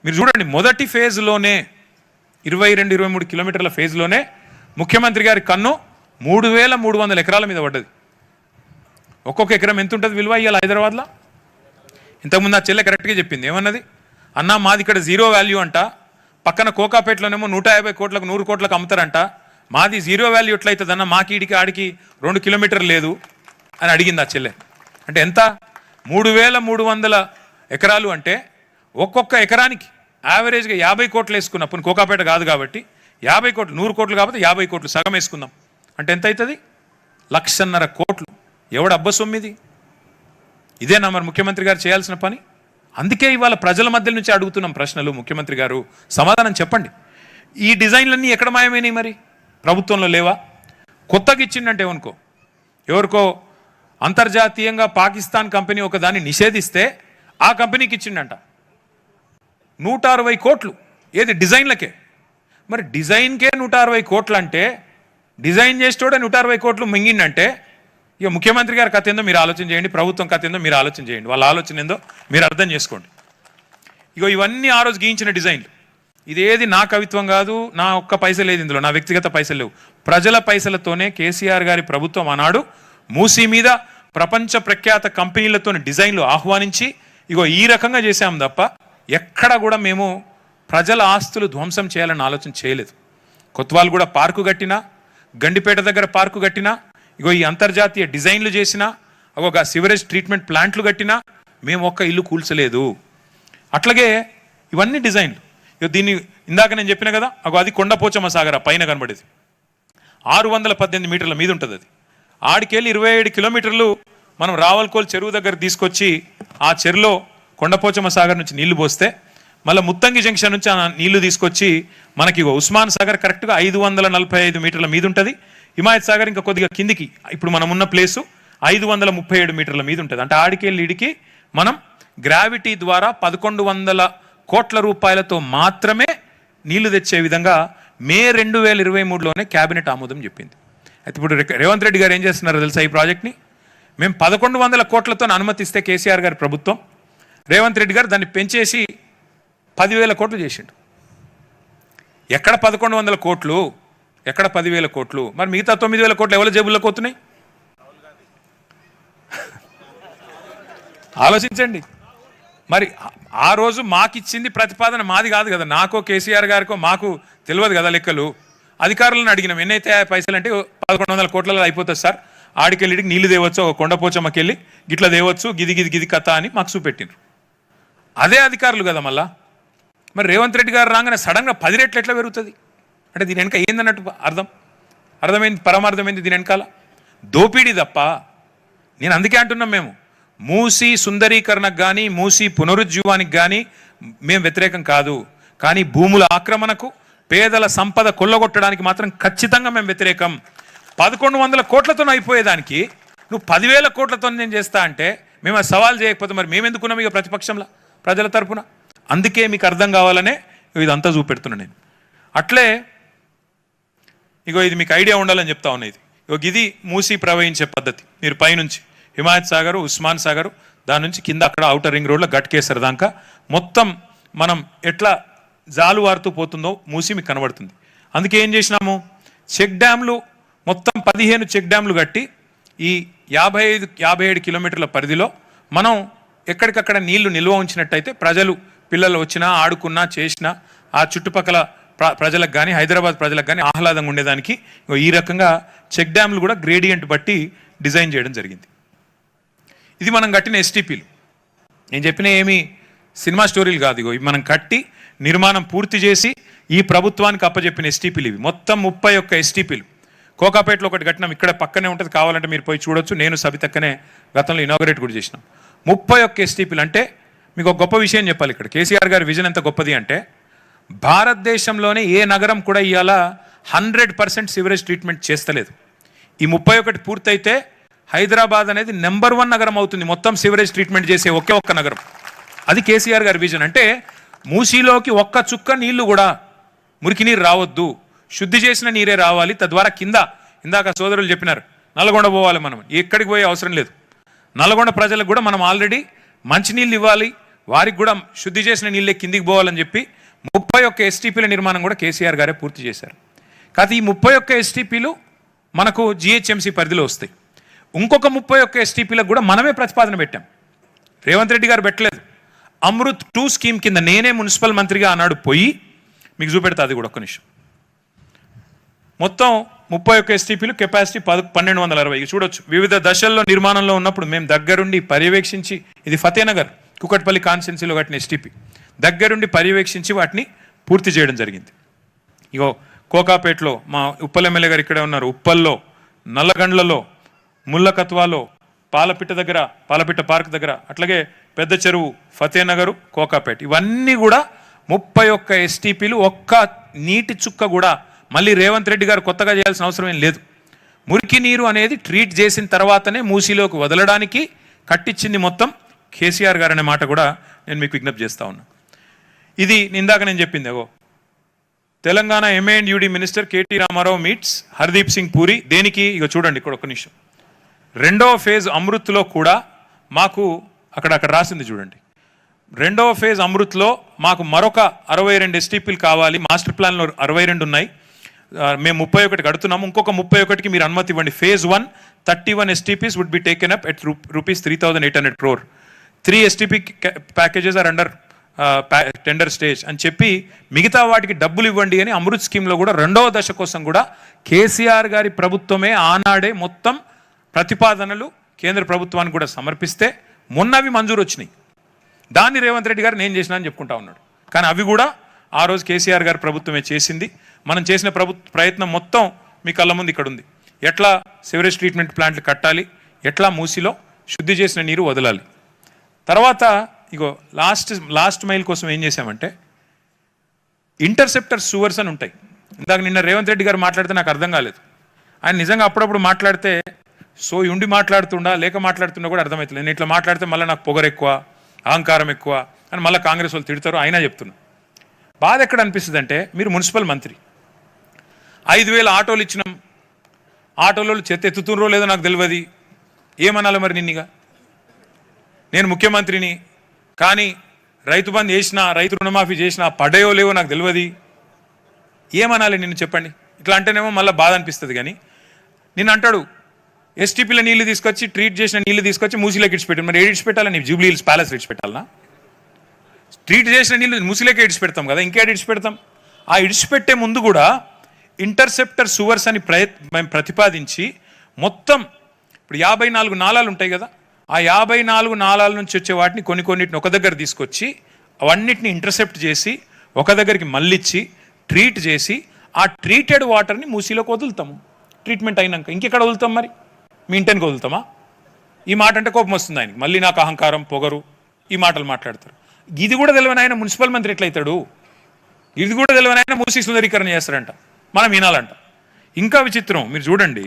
Speaker 1: మీరు చూడండి, మొదటి ఫేజ్లోనే 22-23 కిలోమీటర్ల ఫేజ్లోనే ముఖ్యమంత్రి గారి కన్ను 3300 ఎకరాల మీద పడ్డది. ఒక్కొక్క ఎకరం ఎంత ఉంటుంది విలువ ఇవాళ హైదరాబాద్లో? ఇంతకుముందు ఆ చెల్లె కరెక్ట్గా చెప్పింది, ఏమన్నది? అన్న మాది ఇక్కడ 0 వాల్యూ అంట, పక్కన కోకాపేటలోనేమో 150 కోట్లకు 100 కోట్లకు అమ్ముతారంట, మాది 0 వాల్యూ ఎట్లయితుంది అన్న, మాకు ఈడికి ఆడికి 2 కిలోమీటర్లు లేదు అని అడిగింది ఆ చెల్లె. అంటే ఎంత? 3300 ఎకరాలు అంటే ఒక్కొక్క ఎకరానికి యావరేజ్గా 50 కోట్లు వేసుకున్నప్పుడు, కోకాపేట కాదు కాబట్టి 50 కోట్లు, 100 కోట్లు కాబట్టి 50 కోట్లు సగం వేసుకుందాం అంటే ఎంత అవుతుంది? 1,50,000 కోట్లు. ఎవడు అబ్బ సొమ్మిది? ఇదేనా మరి ముఖ్యమంత్రి గారు చేయాల్సిన పని? అందుకే ఇవాళ ప్రజల మధ్య నుంచి అడుగుతున్నాం ప్రశ్నలు. ముఖ్యమంత్రి గారు సమాధానం చెప్పండి. ఈ డిజైన్లన్నీ ఎక్కడ మాయమైనాయి? మరి ప్రభుత్వంలో లేవా? కొత్తగా ఇచ్చిండంటే ఎవరికో అంతర్జాతీయంగా పాకిస్తాన్ కంపెనీ ఒక దాన్ని నిషేధిస్తే ఆ కంపెనీకి ఇచ్చిండంట 160 కోట్లు. ఏది? డిజైన్లకే. మరి డిజైన్కే 160 కోట్లు అంటే, డిజైన్ చేసేటోడే 160 కోట్లు మింగిండంటే ఇక ముఖ్యమంత్రి గారి కథ ఏందో మీరు ఆలోచన చేయండి, ప్రభుత్వం కథ ఏందో మీరు ఆలోచన చేయండి, వాళ్ళ ఆలోచన ఏందో మీరు అర్థం చేసుకోండి. ఇవన్నీ ఆ రోజు గీయించిన డిజైన్లు. ఇదేది నా కవిత్వం కాదు, నా ఒక్క పైసలు లేదు ఇందులో, నా వ్యక్తిగత పైసలు లేవు. ప్రజల పైసలతోనే కేసీఆర్ గారి ప్రభుత్వం ఆనాడు మూసీ మీద ప్రపంచ ప్రఖ్యాత కంపెనీలతో డిజైన్లు ఆహ్వానించి ఇగో ఈ రకంగా చేశాం తప్ప ఎక్కడ కూడా మేము ప్రజల ఆస్తులు ధ్వంసం చేయాలని ఆలోచన చేయలేదు. కొత్వాల్ కూడా పార్కు కట్టినా, గండిపేట దగ్గర పార్కు కట్టినా, ఇగో ఈ అంతర్జాతీయ డిజైన్లు చేసినా, ఒక సివరేజ్ ట్రీట్మెంట్ ప్లాంట్లు కట్టినా మేము ఒక్క ఇల్లు కూల్చలేదు. అట్లాగే ఇవన్నీ డిజైన్లు. దీన్ని ఇందాక నేను చెప్పిన కదా, అది కొండపోచమ్మ సాగర పైన కనబడేది 618 మీటర్ల మీద ఉంటుంది. అది ఆడికెళ్ళి 27 కిలోమీటర్లు మనం రావల్కోల్ చెరువు దగ్గర తీసుకొచ్చి ఆ చెరువులో కొండపోచమ్మ సాగర్ నుంచి నీళ్లు పోస్తే మళ్ళీ ముత్తంగి జంక్షన్ నుంచి ఆ నీళ్లు తీసుకొచ్చి మనకి ఉస్మాన్ సాగర్ కరెక్ట్గా 545 మీటర్ల మీద ఉంటుంది. హిమాయత్ సాగర్ ఇంకా కొద్దిగా కిందికి ఇప్పుడు మనం ఉన్న ప్లేసు 537 మీటర్ల మీద ఉంటుంది. అంటే ఆడికెళ్ళి ఇడికి మనం గ్రావిటీ ద్వారా 1100 కోట్ల రూపాయలతో మాత్రమే నీళ్లు తెచ్చే విధంగా మే 2023లోనే క్యాబినెట్ ఆమోదం చెప్పింది. అయితే ఇప్పుడు రేవంత్ రెడ్డి గారు ఏం చేస్తున్నారో తెలుసా, ఈ ప్రాజెక్ట్ని మేము 1100 కోట్లతో అనుమతిస్తే కేసీఆర్ గారి ప్రభుత్వం, రేవంత్ రెడ్డి గారు దాన్ని పెంచేసి 10,000 కోట్లు చేసిండు. ఎక్కడ 1100 కోట్లు, ఎక్కడ 10,000 కోట్లు? మరి మిగతా 9,000 కోట్లు ఎవరి జేబుల్లోకి పోతున్నాయి? ఆలోచించండి. మరి ఆ రోజు మాకిచ్చింది ప్రతిపాదన మాది కాదు కదా, నాకో కేసీఆర్ గారికో మాకు తెలియదు కదా లెక్కలు. అధికారులను అడిగినాం ఎన్నైతే పైసలు అంటే 1100 కోట్లలో అయిపోతుంది సార్, ఆడికెళ్ళికి నీళ్లు తేవచ్చు, ఒక కొండపోచమ్మకెళ్ళి గిట్ల తేవచ్చు, గిది గిది గిది కథ అని మాకు చూపెట్టినారు. అదే అధికారులు కదా మళ్ళా. మరి రేవంత్ రెడ్డి గారు రాగానే సడన్గా 10 రెట్లు ఎట్లా పెరుగుతుంది అంటే దీని వెనక ఏందన్నట్టు అర్థమైంది, పరమార్థమైంది దీని వెనకాల దోపిడీ తప్ప. నేను అందుకే అంటున్నాం, మేము మూసీ సుందరీకరణకు కానీ మూసీ పునరుజ్జీవానికి కానీ మేము వ్యతిరేకం కాదు, కానీ భూముల ఆక్రమణకు పేదల సంపద కొల్లగొట్టడానికి మాత్రం ఖచ్చితంగా మేము వ్యతిరేకం. 1100 కోట్లతో అయిపోయేదానికి నువ్వు 10,000 కోట్లతో నేను చేస్తా అంటే మేము ఆ సవాల్ చేయకపోతే మరి మేము ఎందుకున్నాం ఇక ప్రతిపక్షంలో ప్రజల తరపున? అందుకే మీకు అర్థం కావాలనే ఇదంతా చూపెడుతున్నా నేను. అట్లే ఇది మీకు ఐడియా ఉండాలని చెప్తా ఉన్నది. ఇది మూసీ ప్రవహించే పద్ధతి. మీరు పైనుంచి హిమాయత్ సాగరు, ఉస్మాన్ సాగరు, దాని నుంచి కింద అక్కడ ఔటర్ రింగ్ రోడ్లో గట్కేసర్ దాకా మొత్తం మనం ఎట్లా జాలువారుతూ పోతుందో మూసి మీకు కనబడుతుంది. అందుకే ఏం చేసినాము, చెక్ డ్యామ్లు మొత్తం 15 చెక్ డ్యామ్లు కట్టి ఈ 55-57 కిలోమీటర్ల పరిధిలో మనం ఎక్కడికక్కడ నీళ్లు నిల్వ ఉంచినట్టయితే ప్రజలు పిల్లలు వచ్చినా ఆడుకున్నా చేసినా ఆ చుట్టుపక్కల ప్రజలకు కానీ హైదరాబాద్ ప్రజలకు కానీ ఆహ్లాదంగా ఉండేదానికి ఈ రకంగా చెక్ డ్యామ్లు కూడా గ్రేడియంట్ బట్టి డిజైన్ చేయడం జరిగింది. ఇది మనం కట్టిన ఎస్టీపీలు. నేను చెప్పిన ఏమి సినిమా స్టోరీలు కాదు, ఇవి మనం కట్టి నిర్మాణం పూర్తి చేసి ఈ ప్రభుత్వానికి అప్పచెప్పిన ఎస్టీపీలు. ఇవి మొత్తం 31 ఎస్టీపీలు. కోకాపేటలో ఒకటి కట్టినాం, ఇక్కడ పక్కనే ఉంటుంది, కావాలంటే మీరు పోయి చూడొచ్చు. నేను సబితక్కనే గతంలో ఇనాగరేట్ కూడా చేసినాం. 31 ఎస్టీపీలు. అంటే మీకు ఒక గొప్ప విషయం చెప్పాలి, ఇక్కడ కేసీఆర్ గారి విజన్ ఎంత గొప్పది అంటే భారతదేశంలోనే ఏ నగరం కూడా ఇవాళ 100% సివరేజ్ ట్రీట్మెంట్ చేస్తలేదు. ఈ 31 పూర్తయితే హైదరాబాద్ అనేది నెంబర్ 1 నగరం అవుతుంది మొత్తం సివరేజ్ ట్రీట్మెంట్ చేసే ఒకే ఒక్క నగరం. అది కేసీఆర్ గారి విజన్. అంటే మూసీలోకి ఒక్క చుక్క నీళ్లు కూడా మురికి నీరు రావద్దు, శుద్ధి చేసిన నీరే రావాలి. తద్వారా కింద ఇందాక సోదరులు చెప్పినారు నల్గొండ పోవాలి, మనం ఎక్కడికి పోయే అవసరం లేదు. నల్గొండ ప్రజలకు కూడా మనం ఆల్రెడీ మంచినీళ్ళు ఇవ్వాలి, వారికి కూడా శుద్ధి చేసిన నీళ్ళే కిందికి పోవాలని చెప్పి 31 ఎస్టీపీల నిర్మాణం కూడా కేసీఆర్ గారే పూర్తి చేశారు. కాదు ఈ 31 ఎస్టీపీలు మనకు జిహెచ్ఎంసీ పరిధిలో వస్తాయి. ఇంకొక 31 ఎస్టీపీలకు కూడా మనమే ప్రతిపాదన పెట్టాం, రేవంత్ రెడ్డి గారు పెట్టలేదు. అమృత్ 2 స్కీమ్ కింద నేనే మున్సిపల్ మంత్రిగా ఆనాడు పోయి మీకు చూపెడతా, అది కూడా ఒక్క నిమిషం. మొత్తం 31 ఎస్టీపీలు, కెపాసిటీ 1260. చూడొచ్చు వివిధ దశల్లో నిర్మాణంలో ఉన్నప్పుడు మేము దగ్గరుండి పర్యవేక్షించి, ఇది ఫతేనగర్ కుకట్పల్లి కాన్స్టిట్యున్సీలో కట్టిన ఎస్టీపీ, దగ్గరుండి పర్యవేక్షించి వాటిని పూర్తి చేయడం జరిగింది. కోకాపేటలో మా ఉప్పల్ ఎమ్మెల్యే గారు ఇక్కడే ఉన్నారు, ఉప్పల్లో, నల్లగండ్లలో, ముల్లకత్వాలో, పాలపిట్ట దగ్గర, పాలపిట్ట పార్క్ దగ్గర, అట్లాగే పెద్ద చెరువు, ఫతేనగరు, కోకాపేట, ఇవన్నీ కూడా 31 ఎస్టీపీలు. ఒక్క నీటి చుక్క కూడా మళ్ళీ రేవంత్ రెడ్డి గారు కొత్తగా చేయాల్సిన అవసరం ఏం లేదు. మురికి నీరు అనేది ట్రీట్ చేసిన తర్వాతనే మూసీలోకి వదలడానికి కట్టించింది మొత్తం కేసీఆర్ గారు అనే మాట కూడా నేను మీకు విజ్ఞప్తి చేస్తా ఉన్నా. ఇది ఇందాక నేను చెప్పింది. Telangana MA&UD minister KT Rama Rao meets Hardeep Singh Puri. దేనికి? చూడండి ఇక్కడ ఒక్క నిమిషం. 2వ ఫేజ్ అమృత్లో కూడా మాకు అక్కడ రాసింది చూడండి. రెండవ ఫేజ్ అమృత్లో మాకు మరొక 62 ఎస్టీపీలు కావాలి. మాస్టర్ ప్లాన్లో 62 ఉన్నాయి, మేము 31 కడుతున్నాము. ఇంకొక 31కి మీరు అనుమతి ఇవ్వండి. Phase 1 31 STPs would be taken up at rupees 3,800 crore. 3 STP packages are under tender stage అని చెప్పి మిగతా వాటికి డబ్బులు ఇవ్వండి అని అమృత్ స్కీమ్లో కూడా రెండవ దశ కోసం కూడా కేసీఆర్ గారి ప్రభుత్వమే ఆనాడే మొత్తం ప్రతిపాదనలు కేంద్ర ప్రభుత్వానికి కూడా సమర్పిస్తే మొన్నవి మంజూరు వచ్చినాయి. దాన్ని రేవంత్ రెడ్డి గారు నేను చేసినా అని చెప్పుకుంటా ఉన్నాడు. కానీ అవి కూడా ఆ రోజు కేసీఆర్ గారి ప్రభుత్వమే చేసింది. మనం చేసిన ప్రయత్నం మొత్తం మీ కళ్ళ ముందు ఇక్కడ ఉంది. ఎట్లా సివరేజ్ ట్రీట్మెంట్ ప్లాంట్లు కట్టాలి, ఎట్లా మూసిలో శుద్ధి చేసిన నీరు వదలాలి. తర్వాత ఇగో లాస్ట్ మైల్ కోసం ఏం చేశామంటే ఇంటర్సెప్టర్ సూవర్స్ అని ఉంటాయి. ఇందాక నిన్న రేవంత్ రెడ్డి గారు మాట్లాడితే నాకు అర్థం కాలేదు. ఆయన నిజంగా అప్పుడప్పుడు మాట్లాడితే ఉండి మాట్లాడుతుండా లేక మాట్లాడుతున్నా కూడా అర్థమవుతుంది. నేను ఇట్లా మాట్లాడితే మళ్ళీ నాకు పొగరు ఎక్కువ, అహంకారం ఎక్కువ అని మళ్ళీ కాంగ్రెస్ వాళ్ళు తిడతారు. అయినా చెప్తున్నా, బాధ ఎక్కడ అనిపిస్తుంది అంటే మీరు మున్సిపల్ మంత్రి 5,000 ఆటోలు ఇచ్చినాం, ఆటోలో చెత్త ఎత్తుతుండ్రో లేదో నాకు తెలియదు, ఏమనాలి మరి నిన్నగా? నేను ముఖ్యమంత్రిని కానీ రైతు బంద్ చేసినా రైతు రుణమాఫీ చేసినా పడయో లేవో నాకు తెలియదు, ఏమనాలి నిన్ను చెప్పండి? ఇట్లా అంటేనేమో మళ్ళీ బాధ అనిపిస్తుంది. కానీ నిన్ను అంటాడు ఎస్టీపీల నీళ్లు తీసుకొచ్చి ట్రీట్ చేసిన నీళ్లు తీసుకొచ్చి మూసిలోకి ఇడిచిపెట్టాను. మరి ఏడిచి పెట్టాలా? నీ జూబ్లీ హిల్స్ ప్యాలెస్ ఇడిచిపెట్టాలనా? ట్రీట్ చేసిన నీళ్ళు మూసిలోకి ఇడిచిపెడతాం కదా, ఇంకేడు ఇడిచిపెడతాం? ఆ ఇడిచిపెట్టే ముందు కూడా ఇంటర్సెప్టర్ సువర్స్ అని మేము ప్రతిపాదించి మొత్తం ఇప్పుడు 54 నాలాలు ఉంటాయి కదా, ఆ 54 నాలాల నుంచి వచ్చే వాటిని కొన్నిటిని ఒక దగ్గర తీసుకొచ్చి అవన్నిటిని ఇంటర్సెప్ట్ చేసి ఒక దగ్గరికి మళ్ళిచ్చి ట్రీట్ చేసి ఆ ట్రీటెడ్ వాటర్ని మూసిలోకి వదులుతాము. ట్రీట్మెంట్ అయినాక ఇంకెక్కడ వదులుతాం? మరి మీ ఇంటికి వదులుతామా? ఈ మాట అంటే కోపం వస్తుంది ఆయనకి. మళ్ళీ నాకు అహంకారం పొగరు ఈ మాటలు మాట్లాడతారు. ఇది కూడా తెలియని ఆయన మున్సిపల్ మంత్రి ఎట్లయితాడు? ఇది కూడా తెలియని ఆయన మూసి సుందరీకరణ చేస్తాడంట, మనం వినాలంట. ఇంకా విచిత్రం మీరు చూడండి,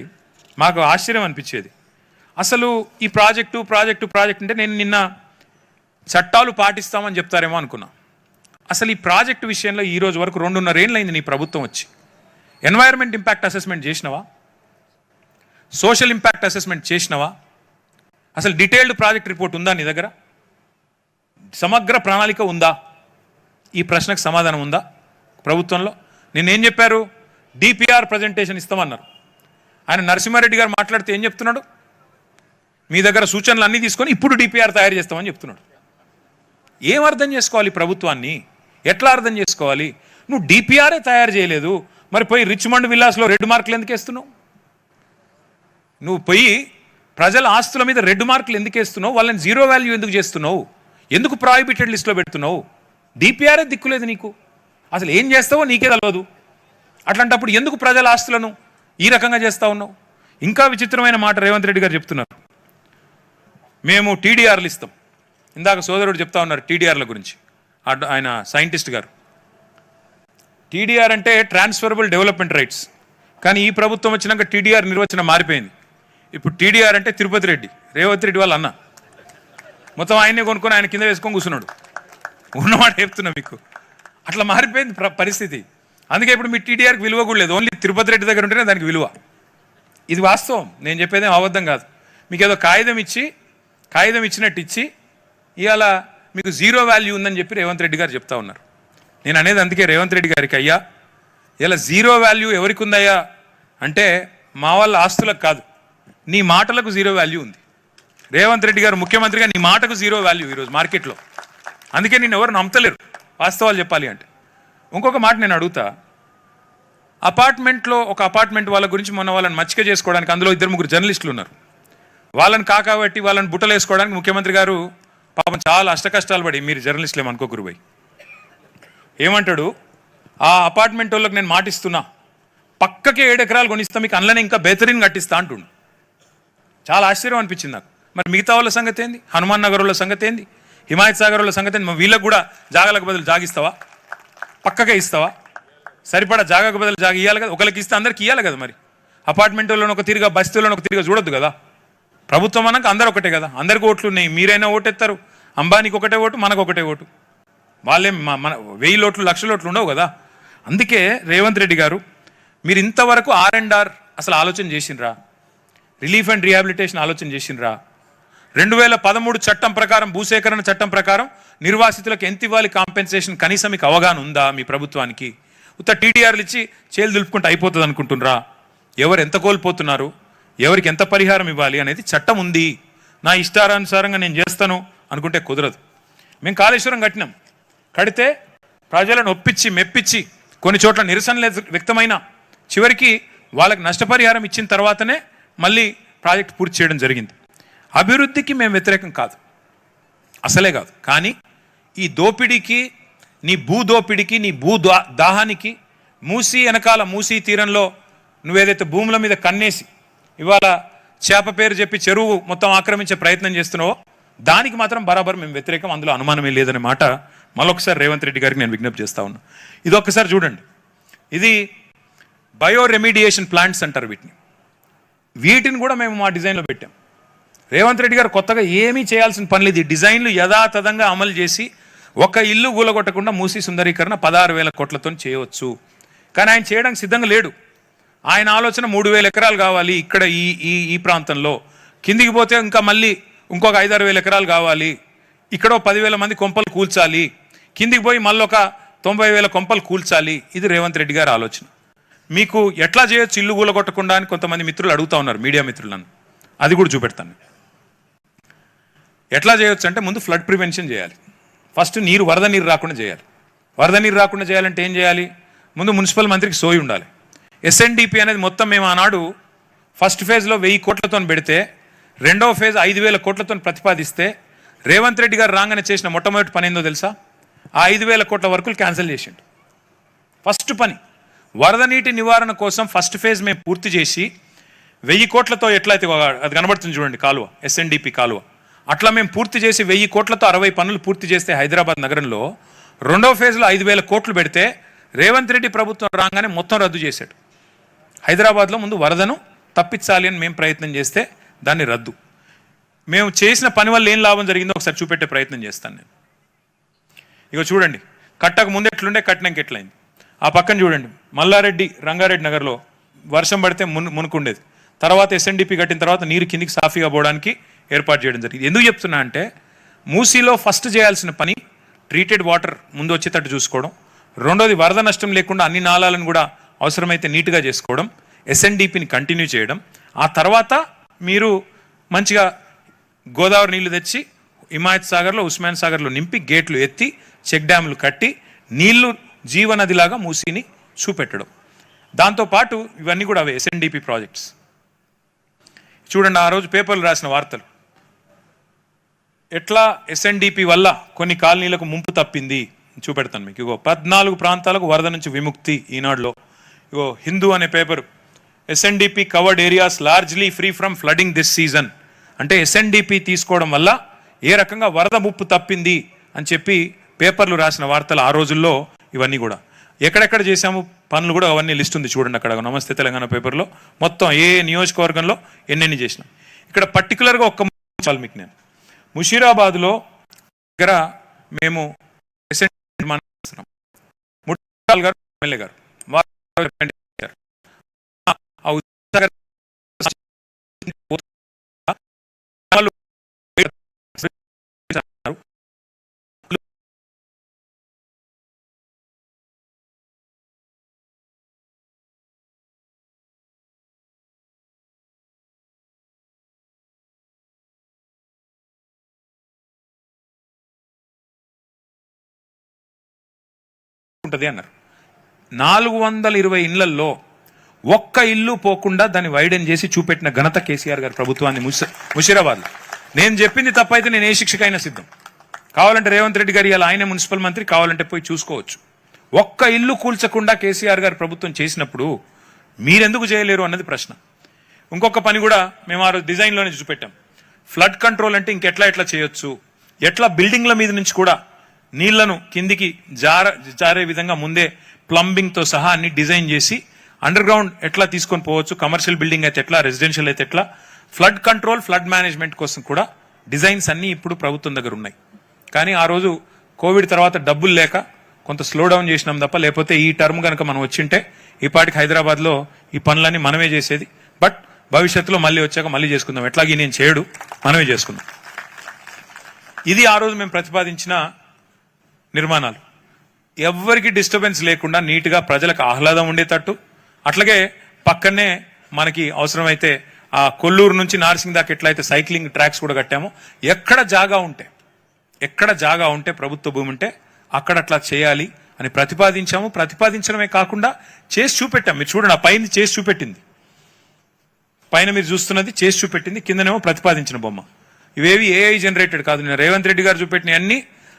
Speaker 1: మాకు ఆశ్చర్యం అనిపించేది అసలు ఈ ప్రాజెక్టు అంటే నేను నిన్న చట్టాలు పాటిస్తామని చెప్తారేమో అనుకున్నా. అసలు ఈ ప్రాజెక్టు విషయంలో ఈ రోజు వరకు 2.5 ఏళ్ళు అయింది నీ ప్రభుత్వం వచ్చి. ఎన్వైరన్మెంట్ ఇంపాక్ట్ అసెస్మెంట్ చేసినవా? సోషల్ ఇంపాక్ట్ అసెస్మెంట్ చేసినవా? అసలు డీటెయిల్డ్ ప్రాజెక్ట్ రిపోర్ట్ ఉందా నీ దగ్గర? సమగ్ర ప్రణాళిక ఉందా? ఈ ప్రశ్నకు సమాధానం ఉందా ప్రభుత్వంలో? నేనేం చెప్పారు? డిపిఆర్ ప్రజెంటేషన్ ఇస్తామన్నారు. ఆయన నరసింహారెడ్డి గారు మాట్లాడితే ఏం చెప్తున్నాడు? మీ దగ్గర సూచనలు అన్నీ తీసుకొని ఇప్పుడు డిపిఆర్ తయారు చేస్తామని చెప్తున్నాడు. ఏం అర్థం చేసుకోవాలి ప్రభుత్వాన్ని? ఎట్లా అర్థం చేసుకోవాలి? నువ్వు డిపిఆర్ఏ తయారు చేయలేదు, మరి పోయి రిచ్మండ్ విల్లాస్లో రెడ్ మార్కులు ఎందుకు వేస్తున్నావు? నువ్వు పోయి ప్రజల ఆస్తుల మీద రెడ్ మార్కులు ఎందుకు వేస్తున్నావు? వాళ్ళని జీరో వాల్యూ ఎందుకు చేస్తున్నావు? ఎందుకు ప్రాహిబిటెడ్ లిస్ట్లో పెడుతున్నావు? డిపిఆర్ఏ దిక్కులేదు నీకు, అసలు ఏం చేస్తావో నీకే తెలియదు. అట్లాంటప్పుడు ఎందుకు ప్రజల ఆస్తులను ఈ రకంగా చేస్తూ ఉన్నావు? ఇంకా విచిత్రమైన మాట రేవంత్ రెడ్డి గారు చెప్తున్నారు, మేము టీడీఆర్లు ఇస్తాం. ఇందాక సోదరుడు చెప్తా ఉన్నారు టీడీఆర్ల గురించి, ఆయన సైంటిస్ట్ గారు. టీడీఆర్ అంటే ట్రాన్స్ఫరబుల్ డెవలప్మెంట్ రైట్స్, కానీ ఈ ప్రభుత్వం వచ్చినాక టీడీఆర్ నిర్వచనం మారిపోయింది. ఇప్పుడు టీడీఆర్ అంటే తిరుపతి రెడ్డి, రేవంత్ రెడ్డి వాళ్ళ అన్న. మొత్తం ఆయనే కొనుక్కొని ఆయన కింద వేసుకొని కూర్చున్నాడు. ఉన్నమాట చెప్తున్నా మీకు, అట్లా మారిపోయింది పరిస్థితి. అందుకే ఇప్పుడు మీ టీడీఆర్కి విలువ కూడా లేదు, ఓన్లీ తిరుపతి రెడ్డి దగ్గర ఉంటేనే దానికి విలువ. ఇది వాస్తవం, నేను చెప్పేదేం అబద్ధం కాదు. మీకు ఏదో కాగితం ఇచ్చినట్టు ఇచ్చి ఇవాళ మీకు జీరో వాల్యూ ఉందని చెప్పి రేవంత్ రెడ్డి గారు చెప్తా ఉన్నారు. నేను అనేది అందుకే రేవంత్ రెడ్డి గారికి, అయ్యా ఇలా జీరో వాల్యూ ఎవరికి ఉందయ్యా అంటే మా వాళ్ళ ఆస్తులకు కాదు, నీ మాటలకు జీరో వాల్యూ ఉంది. రేవంత్ రెడ్డి గారు ముఖ్యమంత్రిగా నీ మాటకు జీరో వాల్యూ ఈరోజు మార్కెట్లో. అందుకే నేను ఎవరు నమ్మతలేరు వాస్తవాలు చెప్పాలి అంటే. ఇంకొక మాట నేను అడుగుతా, అపార్ట్మెంట్లో ఒక అపార్ట్మెంట్ వాళ్ళ గురించి మొన్న వాళ్ళని మచ్చిక చేసుకోవడానికి అందులో 2-3 జర్నలిస్టులు ఉన్నారు. వాళ్ళని కాకబట్టి వాళ్ళని బుట్టలు వేసుకోవడానికి ముఖ్యమంత్రి గారు పాపం చాలా అష్టకష్టాలు పడి, మీరు జర్నలిస్టులు ఏమనుకోకురు పోయి ఏమంటాడు, ఆ అపార్ట్మెంట్ వాళ్ళకి నేను మాటిస్తున్నా పక్కకే 7 ఎకరాలు కొనిస్తా, మీకు అందులోనే ఇంకా బెహతరీన్ కట్టిస్తా అంటుండు. చాలా ఆశ్చర్యం అనిపించింది నాకు. మరి మిగతా వాళ్ళ సంగతి ఏంది? హనుమాన్ నగర్ వాళ్ళ సంగతి ఏంది? హిమాయత్ సాగర్ వాళ్ళ సంగతి ఏంది? వీళ్ళకు కూడా జాగాలకు బదులు జాగిస్తావా? పక్కకే ఇస్తావా? సరిపడా జాగాకు బదులు జాగా ఇవ్వాలి కదా. ఒకరికి ఇస్తే అందరికి ఇవ్వాలి కదా. మరి అపార్ట్మెంట్ వాళ్ళని ఒక తిరిగా, బస్తీలను ఒక తిరిగా చూడొద్దు కదా. ప్రభుత్వం అన్నాక అందరు ఒకటే కదా, అందరికి ఓట్లు ఉన్నాయి. మీరైనా ఓటెత్తారు, అంబానీకి ఒకటే ఓటు, మనకు ఒకటే ఓటు. వాళ్ళేం మన 1000 ఓట్లు 1,00,000 ఓట్లు ఉండవు కదా. అందుకే రేవంత్ రెడ్డి గారు మీరు ఇంతవరకు R&R అసలు ఆలోచన చేసిండ్రా? రిలీఫ్ అండ్ రీహాబిలిటేషన్ ఆలోచన చేసిండ్రా? 2013 చట్టం ప్రకారం, భూసేకరణ చట్టం ప్రకారం నిర్వాసితులకు ఎంత ఇవ్వాలి కాంపెన్సేషన్ కనీసం మీకు అవగాహన ఉందా మీ ప్రభుత్వానికి? ఉత్త టీడీఆర్లు ఇచ్చి చేలు దులుపుకుంటే అయిపోతుంది అనుకుంటున్నారా? ఎవరు ఎంత కోల్పోతున్నారు, ఎవరికి ఎంత పరిహారం ఇవ్వాలి అనేది చట్టం ఉంది. నా ఇష్టానుసారంగా నేను చేస్తాను అనుకుంటే కుదరదు. మేము కాళేశ్వరం కట్టినాం, కడితే ప్రజలను ఒప్పించి మెప్పించి కొన్ని చోట్ల నిరసనలు వ్యక్తమైన చివరికి వాళ్ళకి నష్టపరిహారం ఇచ్చిన తర్వాతనే మళ్ళీ ప్రాజెక్ట్ పూర్తి చేయడం జరిగింది. అభివృద్ధికి మేము వ్యతిరేకం కాదు, అసలే కాదు. కానీ ఈ దోపిడీకి, నీ భూ దోపిడీకి, నీ భూ దాహానికి, మూసీ వెనకాల మూసీ తీరంలో నువ్వేదైతే భూముల మీద కన్నేసి ఇవాళ చేప పేరు చెప్పి చెరువు మొత్తం ఆక్రమించే ప్రయత్నం చేస్తున్నావో దానికి మాత్రం బరాబర్ మేము వ్యతిరేకం, అందులో అనుమానమే లేదనే మాట మరొకసారి రేవంత్ రెడ్డి గారికి నేను విజ్ఞప్తి చేస్తా ఉన్నా. ఇది ఒక్కసారి చూడండి. ఇది బయో రెమిడియేషన్ ప్లాంట్స్ అంటారు వీటిని కూడా మేము మా డిజైన్లో పెట్టాం. రేవంత్ రెడ్డి గారు కొత్తగా ఏమీ చేయాల్సిన పని లేదు. డిజైన్లు యథాతథంగా అమలు చేసి ఒక ఇల్లు కూలగొట్టకుండా మూసీ సుందరీకరణ 16,000 కోట్లతో చేయవచ్చు. కానీ ఆయన చేయడానికి సిద్ధంగా లేడు. ఆయన ఆలోచన 3,000 ఎకరాలు కావాలి ఇక్కడ ఈ ప్రాంతంలో, కిందికి పోతే ఇంకా మళ్ళీ ఇంకొక 5-6 వేల ఎకరాలు కావాలి, ఇక్కడ 10,000 మంది కొంపలు కూల్చాలి, కిందికి పోయి మళ్ళీ ఒక 90,000 కొంపలు కూల్చాలి. ఇది రేవంత్ రెడ్డి గారి ఆలోచన. మీకు ఎట్లా చేయొచ్చు ఇల్లు కూలగొట్టకుండా అని కొంతమంది మిత్రులు అడుగుతా ఉన్నారు, మీడియా మిత్రులను. అది కూడా చూపెడతాను. ఎట్లా చేయొచ్చు అంటే ముందు ఫ్లడ్ ప్రివెన్షన్ చేయాలి. ఫస్ట్ వరద నీరు రాకుండా చేయాలి. వరద నీరు రాకుండా చేయాలంటే ఏం చేయాలి? ముందు మున్సిపల్ మంత్రికి సోయి ఉండాలి. ఎస్ఎన్డిపి అనేది మొత్తం మేము ఆనాడు ఫస్ట్ ఫేజ్లో 1000 కోట్లతో పెడితే, రెండవ ఫేజ్ 5,000 కోట్లతో ప్రతిపాదిస్తే రేవంత్ రెడ్డి గారు రాగానే చేసిన మొట్టమొదటి పని ఏందో తెలుసా? ఆ 5,000 కోట్ల వర్కులు క్యాన్సిల్ చేసిండు. ఫస్ట్ పని వరద నీటి నివారణ కోసం ఫస్ట్ ఫేజ్ మేము పూర్తి చేసి 1000 కోట్లతో ఎట్లయితే అది కనబడుతుంది చూడండి కాలువ, ఎస్ఎన్డిపి కాలువ, అట్లా మేము పూర్తి చేసి 1000 కోట్లతో 60 పనులు పూర్తి చేస్తే హైదరాబాద్ నగరంలో రెండవ ఫేజ్లో 5,000 కోట్లు పెడితే రేవంత్ రెడ్డి ప్రభుత్వం రాగానే మొత్తం రద్దు చేశాడు. హైదరాబాద్లో ముందు వరదను తప్పించాలి అని మేము ప్రయత్నం చేస్తే దాన్ని రద్దు. మేము చేసిన పని వల్ల ఏం లాభం జరిగిందో ఒకసారి చూపెట్టే ప్రయత్నం చేస్తాను నేను. ఇక చూడండి, కట్టక ముందు ఎట్లుండే, కట్టినాక ఎట్లయింది. ఆ పక్కన చూడండి, మల్లారెడ్డి రంగారెడ్డి నగర్లో వర్షం పడితే మునుకుండేది, తర్వాత ఎస్ఎన్డిపి కట్టిన తర్వాత నీరు కిందికి సాఫీగా పోవడానికి ఏర్పాటు చేయడం జరిగింది. ఎందుకు చెప్తున్నా అంటే మూసీలో ఫస్ట్ చేయాల్సిన పని ట్రీటెడ్ వాటర్ ముందు వచ్చేటట్టు చూసుకోవడం, రెండోది వరద నష్టం లేకుండా అన్ని నాళాలను కూడా అవసరమైతే నీట్గా చేసుకోవడం, ఎస్ఎన్డిపిని కంటిన్యూ చేయడం. ఆ తర్వాత మీరు మంచిగా గోదావరి నీళ్లు తెచ్చి హిమాయత్ సాగర్లో, ఉస్మాన్ సాగర్లో నింపి గేట్లు ఎత్తి చెక్ డ్యాములు కట్టి నీళ్లు జీవనదిలాగా మూసీని చూపెట్టడం. దాంతోపాటు ఇవన్నీ కూడా అవే ఎస్ఎన్డిపి ప్రాజెక్ట్స్. చూడండి, ఆ రోజు పేపర్లు రాసిన వార్తలు ఎట్లా ఎస్ఎన్డిపి వల్ల కొన్ని కాలనీలకు ముంపు తప్పింది చూపెడతాను మీకు. ఇగో 14 ప్రాంతాలకు వరద నుంచి విముక్తి ఈనాడులో. ఇగో హిందూ అనే paper, SNDP covered areas largely free from flooding this season. అంటే ఎస్ఎన్డిపి తీసుకోవడం వల్ల ఏ రకంగా వరద ముప్పు తప్పింది అని చెప్పి పేపర్లు రాసిన వార్తలు ఆ రోజుల్లో. ఇవన్నీ కూడా ఎక్కడెక్కడ చేశాము పనులు కూడా అవన్నీ లిస్ట్ ఉంది చూడండి అక్కడ నమస్తే తెలంగాణ పేపర్లో. మొత్తం ఏ నియోజకవర్గంలో ఎన్నెన్ని చేసినాం. ఇక్కడ పర్టికులర్గా ఒక్క చాలు మీకు నేను, ముషీరాబాద్లో దగ్గర మేము గారు ఎమ్మెల్యే గారు ఉంటుంది అన్నారు. 420 ఇళ్లలో ఒక్క ఇల్లు పోకుండా దాన్ని వైడెన్ చేసి చూపెట్టిన ఘనత కేసీఆర్ గారి ప్రభుత్వాన్ని ముషీరాబాద్లో. నేను చెప్పింది తప్పైతే నేను ఏ శిక్షకైనా సిద్ధం. కావాలంటే రేవంత్ రెడ్డి గారు ఇలా ఆయన మున్సిపల్ మంత్రి, కావాలంటే పోయి చూసుకోవచ్చు. ఒక్క ఇల్లు కూల్చకుండా కేసీఆర్ గారి ప్రభుత్వం చేసినప్పుడు మీరెందుకు చేయలేరు అన్నది ప్రశ్న. ఇంకొక పని కూడా మేము ఆ రోజు డిజైన్లోనే చూపెట్టాం. ఫ్లడ్ కంట్రోల్ అంటే ఎట్లా చేయొచ్చు, ఎట్లా బిల్డింగ్ల మీద నుంచి కూడా నీళ్లను కిందికి జారే విధంగా ముందే ప్లంబింగ్తో సహా అన్ని డిజైన్ చేసి అండర్ గ్రౌండ్ ఎట్లా తీసుకొని పోవచ్చు, కమర్షియల్ బిల్డింగ్ అయితే ఎట్లా, రెసిడెన్షియల్ అయితే ఎట్లా, ఫ్లడ్ కంట్రోల్ ఫ్లడ్ మేనేజ్మెంట్ కోసం కూడా డిజైన్స్ అన్నీ ఇప్పుడు ప్రభుత్వం దగ్గర ఉన్నాయి. కానీ ఆ రోజు కోవిడ్ తర్వాత డబ్బులు లేక కొంత స్లో డౌన్ చేసినాం తప్ప, లేకపోతే ఈ టర్మ్ కనుక మనం వచ్చింటే ఈ పాటికి హైదరాబాద్లో ఈ పనులన్నీ మనమే చేసేది. బట్ భవిష్యత్తులో మళ్ళీ వచ్చాక మళ్ళీ చేసుకుందాం, ఎట్లాగే నేను చేయడు, మనమే చేసుకుందాం. ఇది ఆ రోజు మేము ప్రతిపాదించిన నిర్మాణాలు. ఎవ్వరికి డిస్టర్బెన్స్ లేకుండా నీట్గా ప్రజలకు ఆహ్లాదం ఉండేటట్టు, అట్లాగే పక్కనే మనకి అవసరమైతే ఆ కొల్లూరు నుంచి నార్సింగ్ దాకా ఎట్లయితే సైక్లింగ్ ట్రాక్స్ కూడా కట్టామో, ఎక్కడ జాగా ఉంటే ప్రభుత్వ భూమి ఉంటే అక్కడ అట్లా చేయాలి అని ప్రతిపాదించాము. ప్రతిపాదించడమే కాకుండా చేసి చూపెట్టాం. మీరు చూడండి, ఆ పైన చేసి చూపెట్టింది, పైన మీరు చూస్తున్నది చేసి చూపెట్టింది, కిందనేమో ప్రతిపాదించిన బొమ్మ. ఇవేవి ఏఐ జనరేటెడ్ కాదు. నేను రేవంత్ రెడ్డి గారు చూపెట్టిన అన్ని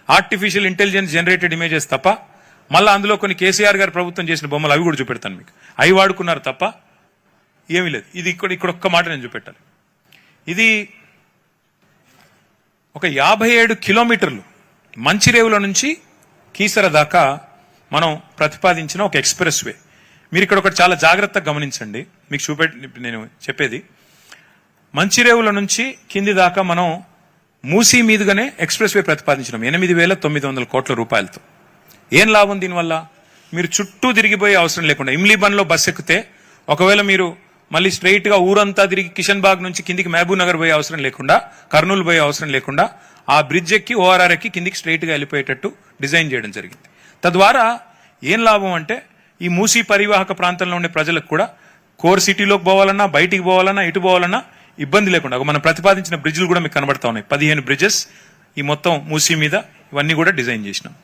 Speaker 1: ఆర్టిఫిషియల్ ఇంటెలిజెన్స్ జనరేటెడ్ ఇమేజెస్ తప్ప, మళ్ళీ అందులో కొన్ని కేసీఆర్ గారు ప్రభుత్వం చేసిన బొమ్మలు అవి కూడా చూపెడతాను మీకు. అవి వాడుకున్నారు తప్ప ఏమీ లేదు. ఇది ఇక్కడ ఒక్క మాట నేను చూపెట్టాలి. ఇది ఒక 57 కిలోమీటర్లు మంచిరేవుల నుంచి కీసర దాకా మనం ప్రతిపాదించిన ఒక ఎక్స్ప్రెస్ వే. మీరు ఇక్కడ ఒకటి చాలా జాగ్రత్తగా గమనించండి, మీకు నేను చెప్పేది. మంచిరేవుల నుంచి కింది దాకా మనం మూసీ మీదుగానే ఎక్స్ప్రెస్ వే ప్రతిపాదించినాం 8,900 కోట్ల రూపాయలతో. ఏం లాభం దీనివల్ల? మీరు చుట్టూ తిరిగిపోయే అవసరం లేకుండా, ఇమ్లీబన్లో బస్ ఎక్కితే ఒకవేళ మీరు మళ్ళీ స్ట్రైట్ గా ఊరంతా తిరిగి కిషన్ బాగ్ నుంచి కిందికి మహబూబ్ నగర్ పోయే అవసరం లేకుండా, కర్నూలు పోయే అవసరం లేకుండా ఆ బ్రిడ్జ్ ఎక్కి ఓఆర్ఆర్ ఎక్కి కిందికి స్ట్రైట్ గా వెళ్ళిపోయేటట్టు డిజైన్ చేయడం జరిగింది. తద్వారా ఏం లాభం అంటే, ఈ మూసీ పరివాహక ప్రాంతంలో ఉండే ప్రజలకు కూడా కోర్ సిటీలోకి పోవాలన్నా, బయటికి పోవాలన్నా, ఇటు పోవాలన్నా ఇబ్బంది లేకుండా మనం ప్రతిపాదించిన బ్రిడ్జ్లు కూడా మీకు కనబడతా ఉన్నాయి. 15 బ్రిడ్జెస్ ఈ మొత్తం మూసీ మీద, ఇవన్నీ కూడా డిజైన్ చేసినాం.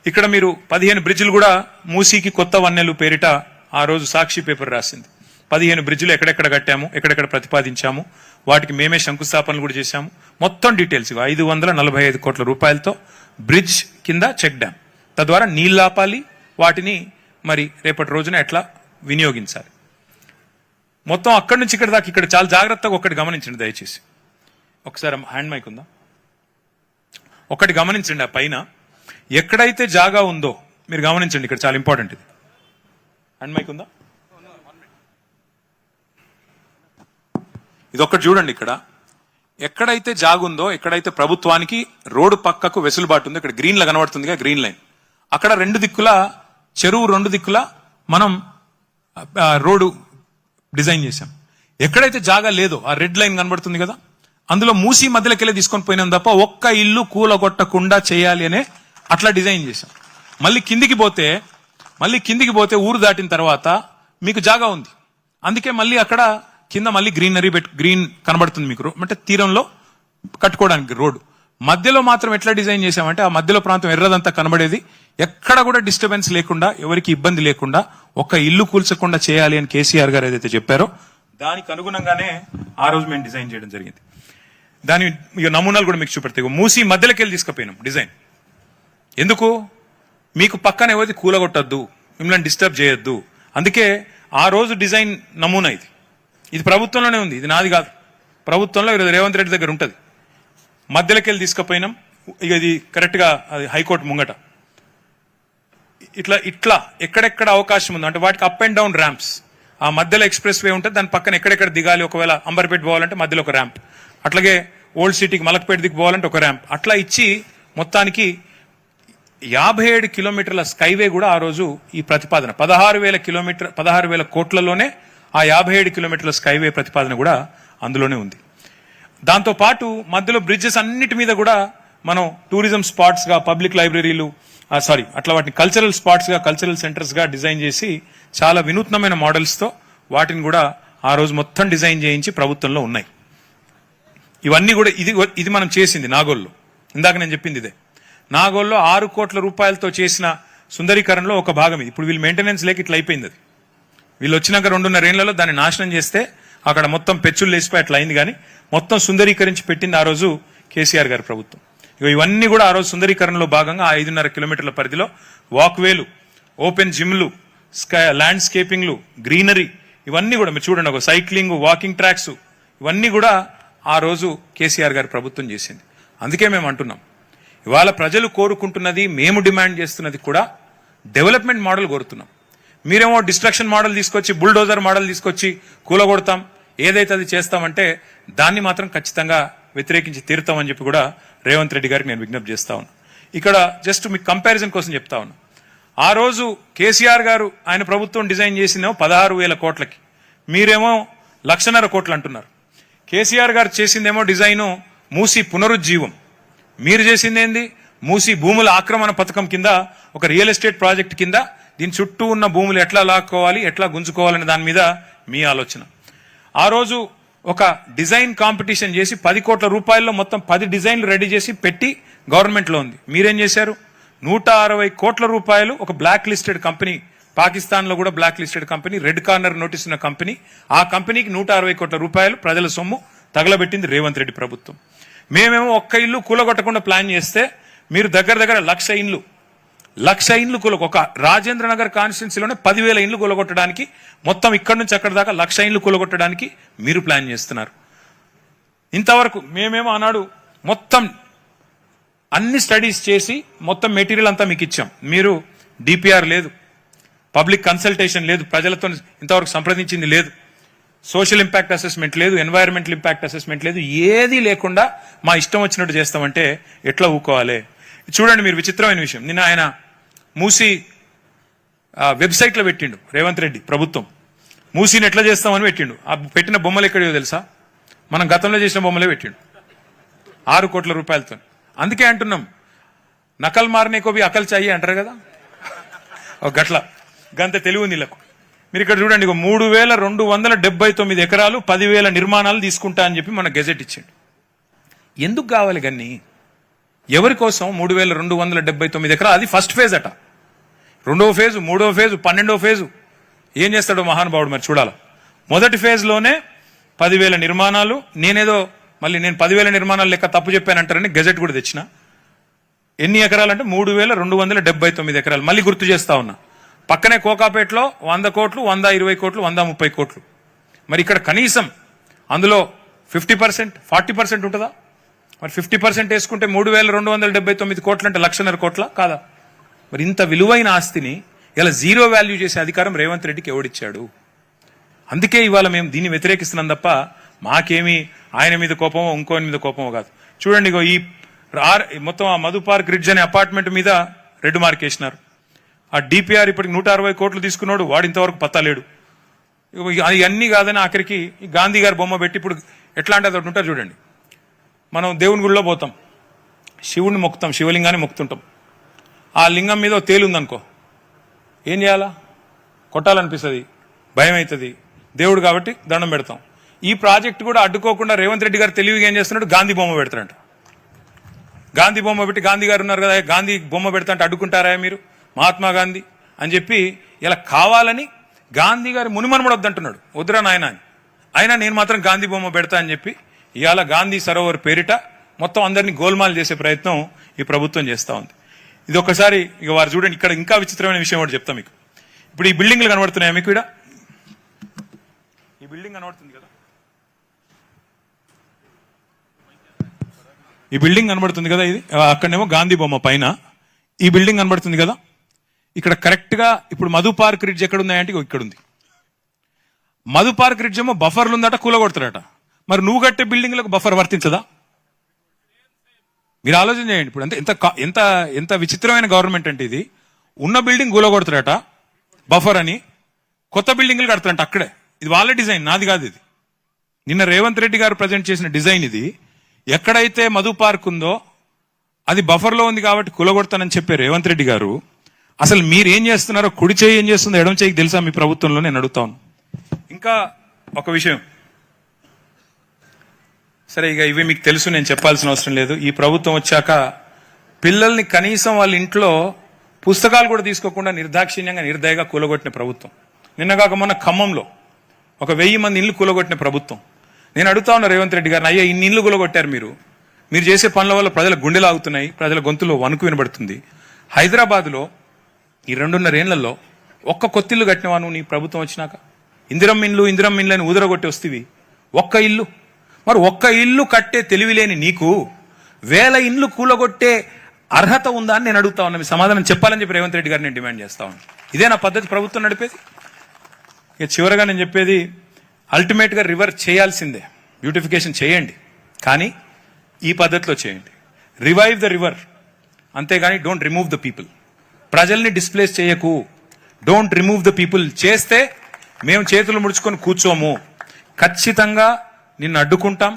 Speaker 1: ఇక్కడ మీరు 15 బ్రిడ్జ్లు కూడా మూసీకి కొత్త వన్నెలు పేరిట ఆ రోజు సాక్షి పేపర్ రాసింది. 15 బ్రిడ్జ్లు ఎక్కడెక్కడ కట్టాము, ఎక్కడెక్కడ ప్రతిపాదించాము, వాటికి మేమే శంకుస్థాపనలు కూడా చేశాము. మొత్తం డీటెయిల్స్ 545 కోట్ల రూపాయలతో బ్రిడ్జ్ కింద చెక్ డ్యామ్. తద్వారా నీళ్ళు ఆపాలి, వాటిని మరి రేపటి రోజున ఎట్లా వినియోగించాలి. మొత్తం అక్కడి నుంచి ఇక్కడ దాకా ఇక్కడ చాలా జాగ్రత్తగా ఒకటి గమనించండి దయచేసి. ఒకసారి హ్యాండ్ మైక్ ఉందా? ఒకటి గమనించండి, ఆ పైన ఎక్కడైతే జాగా ఉందో మీరు గమనించండి, ఇక్కడ చాలా ఇంపార్టెంట్ ఇది. హ్యాండ్ మైక్ ఉందా? ఇది ఒక్కటి చూడండి. ఇక్కడ ఎక్కడైతే జాగుందో, ఎక్కడైతే ప్రభుత్వానికి రోడ్డు పక్కకు వెసులుబాటు ఉందో, ఇక్కడ గ్రీన్ లా కనబడుతుందిగా, గ్రీన్ లైన్, అక్కడ 2 దిక్కుల చెరువు 2 దిక్కుల మనం రోడ్డు డిజైన్ చేశాం. ఎక్కడైతే జాగా లేదో ఆ రెడ్ లైన్ కనబడుతుంది కదా, అందులో మూసీ మధ్యలోకి వెళ్ళి తీసుకొని పోయినాం తప్ప ఒక్క ఇల్లు కూలగొట్టకుండా చేయాలి అనే అట్లా డిజైన్ చేశాం. మళ్ళీ కిందికి పోతే ఊరు దాటిన తర్వాత మీకు జాగా ఉంది, అందుకే మళ్ళీ అక్కడ కింద మళ్ళీ గ్రీన్ కనబడుతుంది మీకు, అంటే తీరంలో కట్టుకోవడానికి రోడ్డు. మధ్యలో మాత్రం ఎట్లా డిజైన్ చేశామంటే, ఆ మధ్యలో ప్రాంతం ఎర్రదంతా కనబడేది, ఎక్కడ కూడా డిస్టర్బెన్స్ లేకుండా, ఎవరికి ఇబ్బంది లేకుండా, ఒక్క ఇల్లు కూల్చకుండా చేయాలి అని కేసీఆర్ గారు ఏదైతే చెప్పారో దానికి అనుగుణంగానే ఆ రోజు మేము డిజైన్ చేయడం జరిగింది. దాని నమూనాలు కూడా మీకు చూపెడతాయి. మూసి మధ్యలోకి వెళ్ళి తీసుకుపోయినాం డిజైన్. ఎందుకు? మీకు పక్కన ఎవరిది కూలగొట్టద్దు, మిమ్మల్ని డిస్టర్బ్ చేయొద్దు. అందుకే ఆ రోజు డిజైన్ నమూనా ఇది ప్రభుత్వంలోనే ఉంది, ఇది నాది కాదు. ప్రభుత్వంలో రేవంత్ రెడ్డి దగ్గర ఉంటుంది. మధ్యలోకి వెళ్ళి తీసుకుపోయినాం. ఇక ఇది కరెక్ట్ గా అది హైకోర్టు ముంగట. ఇట్లా ఎక్కడెక్కడ అవకాశం ఉంది అంటే వాటికి అప్ అండ్ డౌన్ ర్యాంప్స్. ఆ మధ్యలో ఎక్స్ప్రెస్ వే ఉంటుంది, దాని పక్కన ఎక్కడెక్కడ దిగాలి, ఒకవేళ అంబర్పేట పోవాలంటే మధ్యలో ఒక ర్యాంప్, అట్లాగే ఓల్డ్ సిటీకి మలక్పేట దిగి పోవాలంటే ఒక ర్యాంప్, అట్లా ఇచ్చి మొత్తానికి 57 కిలోమీటర్ల స్కైవే కూడా ఆ రోజు ఈ ప్రతిపాదన 16,000 కోట్లలోనే ఆ 57 కిలోమీటర్ల స్కైవే ప్రతిపాదన కూడా అందులోనే ఉంది. దాంతో పాటు మధ్యలో బ్రిడ్జెస్ అన్నిటి మీద కూడా మనం టూరిజం స్పాట్స్ గా, పబ్లిక్ లైబ్రరీలు, అట్లా వాటిని కల్చరల్ స్పాట్స్ గా, కల్చరల్ సెంటర్స్ గా డిజైన్ చేసి చాలా వినూత్నమైన మోడల్స్ తో వాటిని కూడా ఆ రోజు మొత్తం డిజైన్ చేయించి ప్రభుత్వంలో ఉన్నాయి. ఇవన్నీ కూడా ఇది మనం చేసింది నాగోల్లో. ఇందాక నేను చెప్పింది ఇదే. నాగోల్లో 6 కోట్ల రూపాయలతో చేసిన సుందరీకరణలో ఒక భాగం ఇది. ఇప్పుడు వీళ్ళు మెయింటెనెన్స్ లేక ఇట్లా అయిపోయింది. అది వీళ్ళు వచ్చినాక 2.5 ఏళ్లలో దాన్ని నాశనం చేస్తే అక్కడ మొత్తం పెచ్చులు లేసిపోయి అట్లా అయింది. కానీ మొత్తం సుందరీకరించి పెట్టింది ఆ రోజు కేసీఆర్ గారి ప్రభుత్వం. ఇవన్నీ కూడా ఆ రోజు సుందరీకరణలో భాగంగా 5.5 కిలోమీటర్ల పరిధిలో వాక్వేలు, ఓపెన్ జిమ్లు, ల్యాండ్స్కేపింగ్లు, గ్రీనరీ, ఇవన్నీ కూడా మీరు చూడండి, ఒక సైక్లింగ్, వాకింగ్ ట్రాక్స్, ఇవన్నీ కూడా ఆ రోజు కేసీఆర్ గారి ప్రభుత్వం చేసింది. అందుకే మేము అంటున్నాం, ఇవాళ ప్రజలు కోరుకుంటున్నది, మేము డిమాండ్ చేస్తున్నది కూడా డెవలప్మెంట్ మోడల్ కోరుతున్నాం. మీరేమో డిస్ట్రక్షన్ మోడల్ తీసుకొచ్చి, బుల్డోజర్ మోడల్ తీసుకొచ్చి కూలగొడతాం, ఏదైతే అది చేస్తామంటే దాన్ని మాత్రం ఖచ్చితంగా వ్యతిరేకించి తీరుతామని చెప్పి కూడా రేవంత్ రెడ్డి గారికి నేను విజ్ఞప్తి చేస్తా ఉన్నా. ఇక్కడ జస్ట్ మీకు కంపారిజన్ కోసం చెప్తా ఉన్నా. ఆ రోజు కేసీఆర్ గారు ఆయన ప్రభుత్వం డిజైన్ చేసిందేమో 16,000 కోట్లకి, మీరేమో 1,50,000 కోట్లు అంటున్నారు. కేసీఆర్ గారు చేసిందేమో డిజైను మూసి పునరుజ్జీవం, మీరు చేసింది ఏంది? మూసి భూముల ఆక్రమణ పథకం కింద ఒక రియల్ ఎస్టేట్ ప్రాజెక్ట్ కింద దీని చుట్టూ ఉన్న భూములు ఎట్లా లాక్కోవాలి, ఎట్లా గుంజుకోవాలనే దాని మీద మీ ఆలోచన. ఆ రోజు ఒక డిజైన్ కాంపిటీషన్ చేసి 10 కోట్ల రూపాయల్లో మొత్తం 10 డిజైన్లు రెడీ చేసి పెట్టి గవర్నమెంట్లో ఉంది. మీరేం చేశారు? 160 కోట్ల రూపాయలు ఒక బ్లాక్ లిస్టెడ్ కంపెనీ, పాకిస్తాన్లో కూడా black listed company, red corner notice ఉన్న కంపెనీ, ఆ కంపెనీకి 160 కోట్ల రూపాయలు ప్రజల సొమ్ము తగలబెట్టింది రేవంత్ రెడ్డి ప్రభుత్వం. మేమేమో ఒక్క ఇల్లు కూలగొట్టకుండా ప్లాన్ చేస్తే మీరు దగ్గర 1,00,000 ఇండ్లు ఒక రాజేంద్ర నగర్ కాన్స్టిట్యున్సీలోనే 10,000 ఇండ్లు కూలగొట్టడానికి, మొత్తం ఇక్కడి నుంచి అక్కడ దాకా 1,00,000 ఇండ్లు కూలగొట్టడానికి మీరు ప్లాన్ చేస్తున్నారు. ఇంతవరకు మేమేమో ఆనాడు మొత్తం అన్ని స్టడీస్ చేసి మొత్తం మెటీరియల్ అంతా మీకు ఇచ్చాం. మీరు డిపిఆర్ లేదు, పబ్లిక్ కన్సల్టేషన్ లేదు, ప్రజలతో ఇంతవరకు సంప్రదించింది లేదు, సోషల్ ఇంపాక్ట్ అసెస్మెంట్ లేదు, ఎన్వైరన్మెంటల్ ఇంపాక్ట్ అసెస్మెంట్ లేదు, ఏదీ లేకుండా మా ఇష్టం వచ్చినట్టు చేస్తామంటే ఎట్లా ఊకోవాలి? చూడండి, మీరు విచిత్రమైన విషయం, నిన్న ఆయన మూసి వెబ్సైట్లో పెట్టిండు రేవంత్ రెడ్డి ప్రభుత్వం. మూసీని ఎట్లా చేస్తామని పెట్టిండు. ఆ పెట్టిన బొమ్మలు ఎక్కడో తెలుసా? మనం గతంలో చేసిన బొమ్మలే పెట్టిండు 6 కోట్ల రూపాయలతో. అందుకే అంటున్నాం, నకల్ మారనే కోబి అకల్ చాయి అంటారు కదా, ఒక గట్ల గంత తెలివి నీళ్ళకు. మీరు ఇక్కడ చూడండి, 3,279 ఎకరాలు 10,000 నిర్మాణాలు తీసుకుంటా అని చెప్పి మన గెజెట్ ఇచ్చిండు. ఎందుకు కావాలి గన్ని? ఎవరి కోసం 3,279 ఎకరాలు? అది ఫస్ట్ ఫేజ్ అట. 2వ ఫేజు, 3వ ఫేజు, 12వ ఫేజు ఏం చేస్తాడో మహానుభావుడు మరి చూడాలి. మొదటి ఫేజ్లోనే 10,000 నిర్మాణాలు. నేను 10,000 నిర్మాణాలు లెక్క తప్పు చెప్పానంటారని గెజెట్ కూడా తెచ్చిన. ఎన్ని ఎకరాలు అంటే 3,279 ఎకరాలు. మళ్ళీ గుర్తు చేస్తా ఉన్నా, పక్కనే కోకాపేటలో 100 కోట్లు, 120 కోట్లు, 130 కోట్లు. మరి ఇక్కడ కనీసం అందులో 50%, 40% ఉంటుందా? మరి 50% వేసుకుంటే 3,279 కోట్లు అంటే 1,50,000 కోట్ల కాదా? మరి ఇంత విలువైన ఆస్తిని ఇలా జీరో వాల్యూ చేసే అధికారం రేవంత్ రెడ్డికి ఎవడిచ్చాడు? అందుకే ఇవాళ మేము దీన్ని వ్యతిరేకిస్తున్నాం తప్ప మాకేమీ ఆయన మీద కోపమో ఇంకోని మీద కోపమో కాదు. చూడండి, ఈ మొత్తం ఆ మధు పార్క్ రిడ్జ్ అనే అపార్ట్మెంట్ మీద రెడ్ మార్క్ వేసినారు. ఆ డిపిఆర్ ఇప్పటికి 160 కోట్లు తీసుకున్నాడు, వాడు ఇంతవరకు పత్తలేడు. అది అన్నీ కాదని ఆఖరికి గాంధీ గారి బొమ్మ పెట్టి ఇప్పుడు ఎట్లా అంటే అదొకటి ఉంటారు చూడండి. మనం దేవుని గుడిలో పోతాం, శివుడిని మొక్కుతాం, శివలింగాన్ని మొక్కుతుంటాం. ఆ లింగం మీద తేలుందనుకో, ఏం చేయాలా? కొట్టాలనిపిస్తుంది, భయం అవుతుంది. దేవుడు కాబట్టి దండం పెడతాం. ఈ ప్రాజెక్ట్ కూడా అడ్డుకోకుండా రేవంత్ రెడ్డి గారు తెలివిగా ఏం చేస్తున్నాడు? గాంధీ బొమ్మ పెడతాడంట. గాంధీ బొమ్మ పెట్టి, గాంధీ గారు ఉన్నారు కదా, గాంధీ బొమ్మ పెడతా అంటే అడ్డుకుంటారా మీరు? మహాత్మా గాంధీ అని చెప్పి ఇలా కావాలని గాంధీ గారి మునిమనుమడు వద్దంటున్నాడు. వద్దురా నాయన అని. అయినా నేను మాత్రం గాంధీ బొమ్మ పెడతా అని చెప్పి ఇవాళ గాంధీ సరోవర్ పేరిట మొత్తం అందరినీ గోల్మాల్ చేసే ప్రయత్నం ఈ ప్రభుత్వం చేస్తూ ఉంది. ఇది ఒకసారి ఇక వారు చూడండి, ఇక్కడ ఇంకా విచిత్రమైన విషయం ఒకటి చెప్తాం మీకు. ఇప్పుడు ఈ బిల్డింగ్లు కనబడుతున్నాయా మీకు? ఇక్కడ ఈ బిల్డింగ్ కనబడుతుంది కదా, ఈ బిల్డింగ్ కనబడుతుంది కదా, ఇది అక్కడనేమో గాంధీ బొమ్మ పైన ఈ బిల్డింగ్ కనబడుతుంది కదా. ఇక్కడ కరెక్ట్ గా ఇప్పుడు మధు పార్క్ రిడ్జ్ ఎక్కడ ఉన్నాయంటే ఇక్కడ ఉంది. మధు పార్క్ రిడ్జ్ ఏమో బఫర్లు ఉందట, కూలగొడతాడట. మరి నువ్వు కట్టే బిల్డింగ్లకు బఫర్ వర్తించదా? మీరు ఆలోచన చేయండి. ఇప్పుడు ఎంత ఎంత ఎంత విచిత్రమైన గవర్నమెంట్ అంటే ఇది. ఉన్న బిల్డింగ్ కూలగొడతాడట బఫర్ అని, కొత్త బిల్డింగ్లు కడతారంట అక్కడే. ఇది వాళ్ళ డిజైన్, నాది కాదు ఇది. నిన్న రేవంత్ రెడ్డి గారు ప్రజెంట్ చేసిన డిజైన్ ఇది. ఎక్కడైతే మధు పార్క్ ఉందో అది బఫర్లో ఉంది కాబట్టి కూలగొడతానని చెప్పే రేవంత్ రెడ్డి గారు, అసలు మీరు ఏం చేస్తున్నారో, కుడి చేయి ఏం చేస్తుందో ఎడమ చేయికి తెలుసా మీ ప్రభుత్వంలో? నేను అడుగుతాను. ఇంకా ఒక విషయం, సరే ఇక ఇవి మీకు తెలుసు, నేను చెప్పాల్సిన అవసరం లేదు. ఈ ప్రభుత్వం వచ్చాక పిల్లల్ని కనీసం వాళ్ళ ఇంట్లో పుస్తకాలు కూడా తీసుకోకుండా నిర్దాక్షిణ్యంగా నిర్దయగా కూలగొట్టిన ప్రభుత్వం. నిన్నగాక మొన్న ఖమ్మంలో 1000 మంది ఇల్లు కూలగొట్టిన ప్రభుత్వం. నేను అడుగుతా ఉన్నా రేవంత్ రెడ్డి గారిని, అయ్యా ఇన్ని ఇల్లు కూలగొట్టారు మీరు చేసే పనుల వల్ల ప్రజల గుండెలు ఆగుతున్నాయి, ప్రజల గొంతులో వణుకు వినబడుతుంది. హైదరాబాద్లో ఈ 2.5 ఏళ్లలో ఒక్క కొత్తిల్లు కట్టినవా నువ్వు నీ ప్రభుత్వం వచ్చినాక? ఇందిరమ్మ ఇండ్లు అని ఊదరగొట్టి వస్తేవి ఒక్క ఇల్లు. మరి ఒక్క ఇల్లు కట్టే తెలివిలేని నీకు 1000 ఇండ్లు కూలగొట్టే అర్హత ఉందా అని నేను అడుగుతా ఉన్నా. మీ సమాధానం చెప్పాలని చెప్పి రేవంత్ రెడ్డి గారిని నేను డిమాండ్ చేస్తా ఉన్నా. ఇదే నా పద్ధతి ప్రభుత్వం నడిపేది? ఇక చివరగా నేను చెప్పేది, అల్టిమేట్ గా రివర్ చేయాల్సిందే, బ్యూటిఫికేషన్ చేయండి, కానీ ఈ పద్ధతిలో చేయండి. రివైవ్ ద రివర్, అంతేగాని డోంట్ రిమూవ్ ద పీపుల్. ప్రజల్ని డిస్ప్లేస్ చేయకు, డోంట్ రిమూవ్ ద పీపుల్. చేస్తే మేము చేతులు ముడుచుకొని కూర్చోము. ఖచ్చితంగా నిన్ను అడ్డుకుంటాం,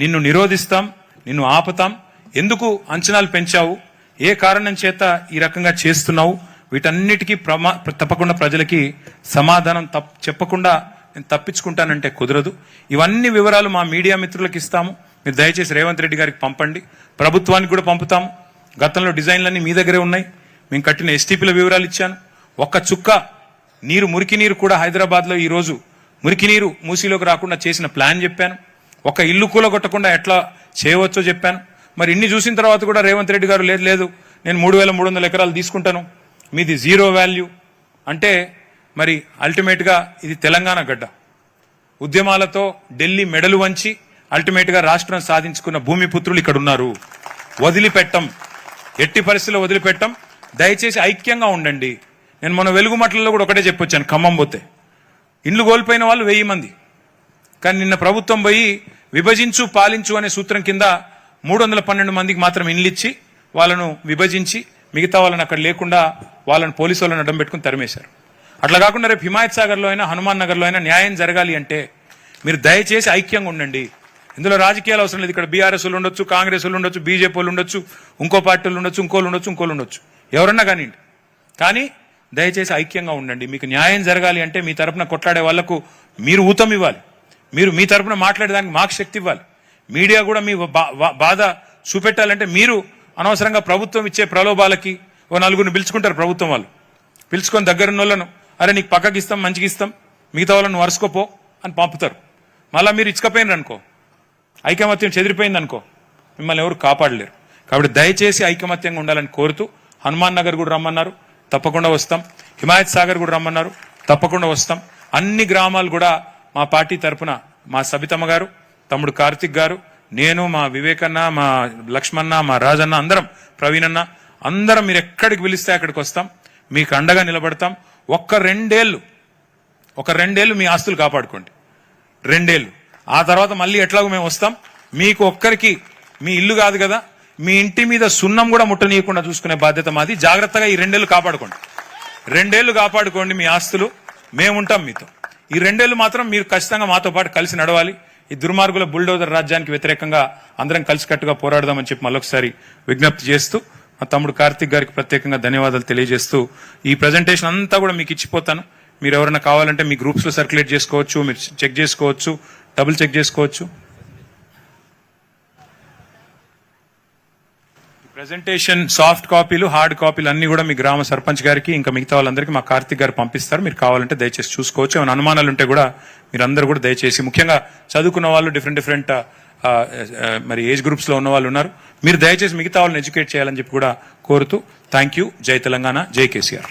Speaker 1: నిన్ను నిరోధిస్తాం, నిన్ను ఆపుతాం. ఎందుకు అంచనాలు పెంచావు, ఏ కారణం చేత ఈ రకంగా చేస్తున్నావు, వీటన్నిటికీ తప్పకుండా ప్రజలకి సమాధానం చెప్పకుండా నేను తప్పించుకుంటానంటే కుదరదు. ఇవన్నీ వివరాలు మా మీడియా మిత్రులకు ఇస్తాము. మీరు దయచేసి రేవంత్ రెడ్డి గారికి పంపండి, ప్రభుత్వానికి కూడా పంపుతాము. గతంలో డిజైన్లన్నీ మీ దగ్గరే ఉన్నాయి. మేము కట్టిన ఎస్టీపీల వివరాలు ఇచ్చాను. ఒక్క చుక్క నీరు, మురికి నీరు కూడా హైదరాబాద్లో ఈరోజు మురికి నీరు మూసీలోకి రాకుండా చేసిన ప్లాన్ చెప్పాను. ఒక ఇల్లు కూలగొట్టకుండా ఎట్లా చేయవచ్చో చెప్పాను. మరి ఇన్ని చూసిన తర్వాత కూడా రేవంత్ రెడ్డి గారు లేదు నేను 3,300 ఎకరాలు తీసుకుంటాను, మీది జీరో వాల్యూ అంటే మరి అల్టిమేట్గా ఇది తెలంగాణ గడ్డ. ఉద్యమాలతో ఢిల్లీ మెడలు వంచి అల్టిమేట్గా రాష్ట్రం సాధించుకున్న భూమిపుత్రులు ఇక్కడ ఉన్నారు. వదిలిపెట్టం, ఎట్టి పరిస్థితుల్లో వదిలిపెట్టం. దయచేసి ఐక్యంగా ఉండండి. నేను మన వెలుగుమట్లలో కూడా ఒకటే చెప్పొచ్చాను, ఖమ్మం పోతే ఇండ్లు కోల్పోయిన వాళ్ళు 1000 మంది. కానీ నిన్న ప్రభుత్వం పోయి విభజించు పాలించు అనే సూత్రం కింద 312 మందికి మాత్రం ఇండ్లు ఇచ్చి వాళ్ళను విభజించి మిగతా వాళ్ళని అక్కడ లేకుండా వాళ్ళని పోలీసు వాళ్ళని అడ్డం పెట్టుకుని తరిమేశారు. అట్లా కాకుండా రేపు హిమాయత్ సాగర్లో అయినా హనుమాన్ నగర్లో అయినా న్యాయం జరగాలి అంటే మీరు దయచేసి ఐక్యంగా ఉండండి. ఇందులో రాజకీయాలు అవసరం లేదు. ఇక్కడ బీఆర్ఎస్ వాళ్ళు ఉండొచ్చు, కాంగ్రెస్ వాళ్ళు ఉండొచ్చు, బీజేపీ వాళ్ళు ఉండొచ్చు, ఇంకో పార్టీలు ఉండొచ్చు, ఇంకోళ్ళు ఉండొచ్చు, ఎవరన్నా కానివ్వండి. కానీ దయచేసి ఐక్యంగా ఉండండి. మీకు న్యాయం జరగాలి అంటే మీ తరపున కొట్లాడే వాళ్లకు మీరు ఊతం ఇవ్వాలి, మీరు మీ తరపున మాట్లాడేదానికి మాకు శక్తి ఇవ్వాలి. మీడియా కూడా మీ బాధ చూపెట్టాలంటే మీరు అనవసరంగా ప్రభుత్వం ఇచ్చే ప్రలోభాలకి ఓ నలుగురిని పిలుచుకుంటారు. ప్రభుత్వం వాళ్ళు పిలుచుకొని దగ్గరున్న వాళ్ళను అరే నీకు పక్కకి ఇస్తాం, మంచిగా ఇస్తాం, మిగతా వాళ్ళను వరుసుకోపో అని పంపుతారు. మళ్ళీ మీరు ఇచ్చకపోయినారు అనుకో, ఐకమత్యం చెదిరిపోయింది అనుకో, మిమ్మల్ని ఎవరు కాపాడలేరు. కాబట్టి దయచేసి ఐకమత్యంగా ఉండాలని కోరుతూ హనుమాన్ నగర్ కూడా రమ్మన్నారు, తప్పకుండా వస్తాం. హిమాయత్ సాగర్ కూడా రమ్మన్నారు, తప్పకుండా వస్తాం. అన్ని గ్రామాలు కూడా మా పార్టీ తరఫున మా సబితమ్మ గారు, తమ్ముడు కార్తిక్ గారు, నేను, మా వివేకన్న, మా లక్ష్మణ, మా రాజన్న, అందరం, ప్రవీణన్న, అందరం మీరు ఎక్కడికి పిలిస్తే అక్కడికి వస్తాం, మీకు అండగా నిలబడతాం. ఒక్క రెండేళ్లు మీ ఆస్తులు కాపాడుకోండి, 2 ఏళ్లు. ఆ తర్వాత మళ్ళీ ఎట్లాగో మేము వస్తాం. మీకు ఒక్కరికి మీ ఇల్లు కాదు కదా, మీ ఇంటి మీద సున్నం కూడా ముట్టనీయకుండా చూసుకునే బాధ్యత మాది. జాగ్రత్తగా ఈ 2 ఏళ్లు కాపాడుకోండి, 2 ఏళ్లు కాపాడుకోండి మీ ఆస్తులు. మేముంటాం మీతో. ఈ 2 ఏళ్లు మాత్రం మీరు ఖచ్చితంగా మాతో పాటు కలిసి నడవాలి. ఈ దుర్మార్గుల బుల్డోజర్ రాజ్యానికి వ్యతిరేకంగా అందరం కలిసికట్టుగా పోరాడదామని చెప్పి మళ్ళొకసారి విజ్ఞప్తి చేస్తూ మా తమ్ముడు కార్తిక్ గారికి ప్రత్యేకంగా ధన్యవాదాలు తెలియజేస్తూ ఈ ప్రజెంటేషన్ అంతా కూడా మీకు ఇచ్చిపోతాను. మీరు ఎవరైనా కావాలంటే మీ గ్రూప్స్ లో సర్క్యులేట్ చేసుకోవచ్చు, మీరు చెక్ చేసుకోవచ్చు, డబుల్ చెక్ చేసుకోవచ్చు. ప్రెజెంటేషన్ సాఫ్ట్ కాపీలు, హార్డ్ కాపీలు అన్ని కూడా మీ గ్రామ సర్పంచ్ గారికి ఇంకా మిగతా వాళ్ళందరికీ మా కార్తిక్ గారు పంపిస్తారు. మీరు కావాలంటే దయచేసి చూసుకోవచ్చు. ఏమైనా అనుమానాలు ఉంటే కూడా మీరు అందరూ కూడా దయచేసి, ముఖ్యంగా చదువుకున్న వాళ్ళు, డిఫరెంట్ మరి ఏజ్ గ్రూప్స్ లో ఉన్న వాళ్ళు ఉన్నారు, మీరు దయచేసి మిగతా వాళ్ళని ఎడ్యుకేట్ చేయాలని చెప్పి కూడా కోరుతూ థ్యాంక్ యూ. జై తెలంగాణ, జై కేసీఆర్.